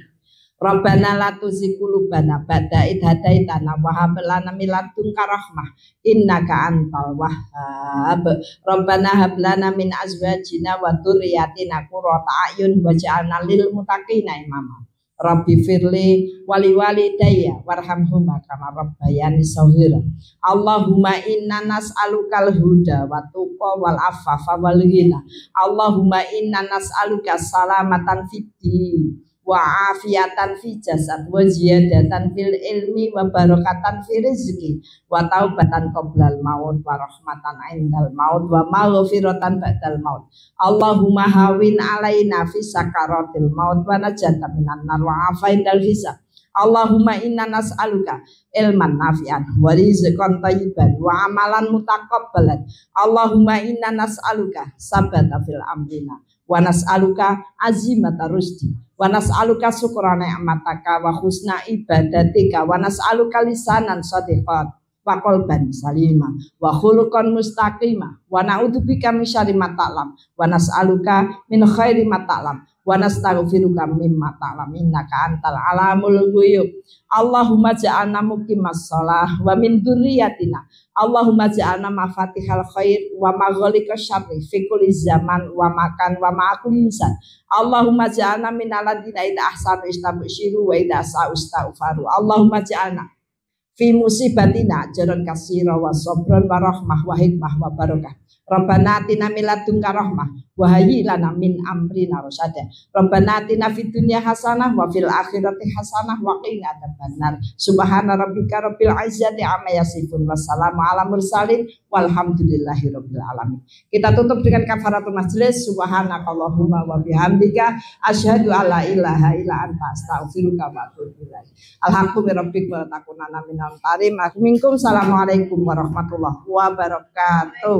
Rabbana la tuzigh qulubana ba'da idh hadaitana wa hab lana min ladunka rahmah innaka antal wahhab. Rabbana hab lana min azwajina wa dzurriyyatina qurrata a'yun waj'alna lil muttaqina imama. Rabbi firli wali walidayya warhamhuma kama rabbayani shaghira. Allahumma inna nas'alukal huda wa tuqa wal afafa wal ghina. Allahumma inna nas'aluka salamatan fid din wa afiatan fi jasad wa ziyadatan fil ilmi wa barakatan fi rizqi wa taubatan qoblal maut wa rahmatan indal maut wa maghfiratan ba'dal maut. Allahumma hawin alaina fi sakaratil maut wa najatan minan nar wa afaindal hisab. Allahumma inna nas'aluka ilman nafi'an wa rizqan thayyiban wa amalan mutaqabbalan. Allahumma inna nas'aluka sabata fil amrina wa nas'aluka azimata rusdi wa nas'aluka syukra ni'mataka wa husna ibadatika wa nas'aluka lisanan shadiqan wa qalban salima wa khuluqan mustaqima wa na'udzubika min syarri ma ta'lam wa nas'aluka min khairi ma ta'lam wa nastaghfiruka mimma ta'lam innaka antal alamul ghuyub. Allahumma ja'alna muqimas shalah wa min dzurriyyatina. Allahumma ja'alna mafatihal khair wa maghaliqash syarri fi kulli zaman wa makan wa ma'akul insan. Allahumma ja'alna minal ladzina idza ahsanu istabshiru wa idza sa'u istaghfaru. Allahumma ja'alna fi musibatina jaron kasira wa sabron wa rahmah wa hikmah wa barakah. Rabbana atina min ladunka rahmah wa hayyi lana min amrina rasyada. Rabbana atina fid dunya hasanah wa fil akhirati hasanah wa qina adzabannar. Subhana rabbika rabbil izzati amma yasifun wassalamu ala mursalin walhamdulillahi rabbil alamin. Kita tutup dengan kafaratul majlis. Subhanakallahumma wa bihamdika asyhadu alla ilaha illa anta astaghfiruka wa atubu ilaik. Alhaqqu bi rabbika wa takunana minal qarim. Minkum. Assalamualaikum warahmatullahi wabarakatuh.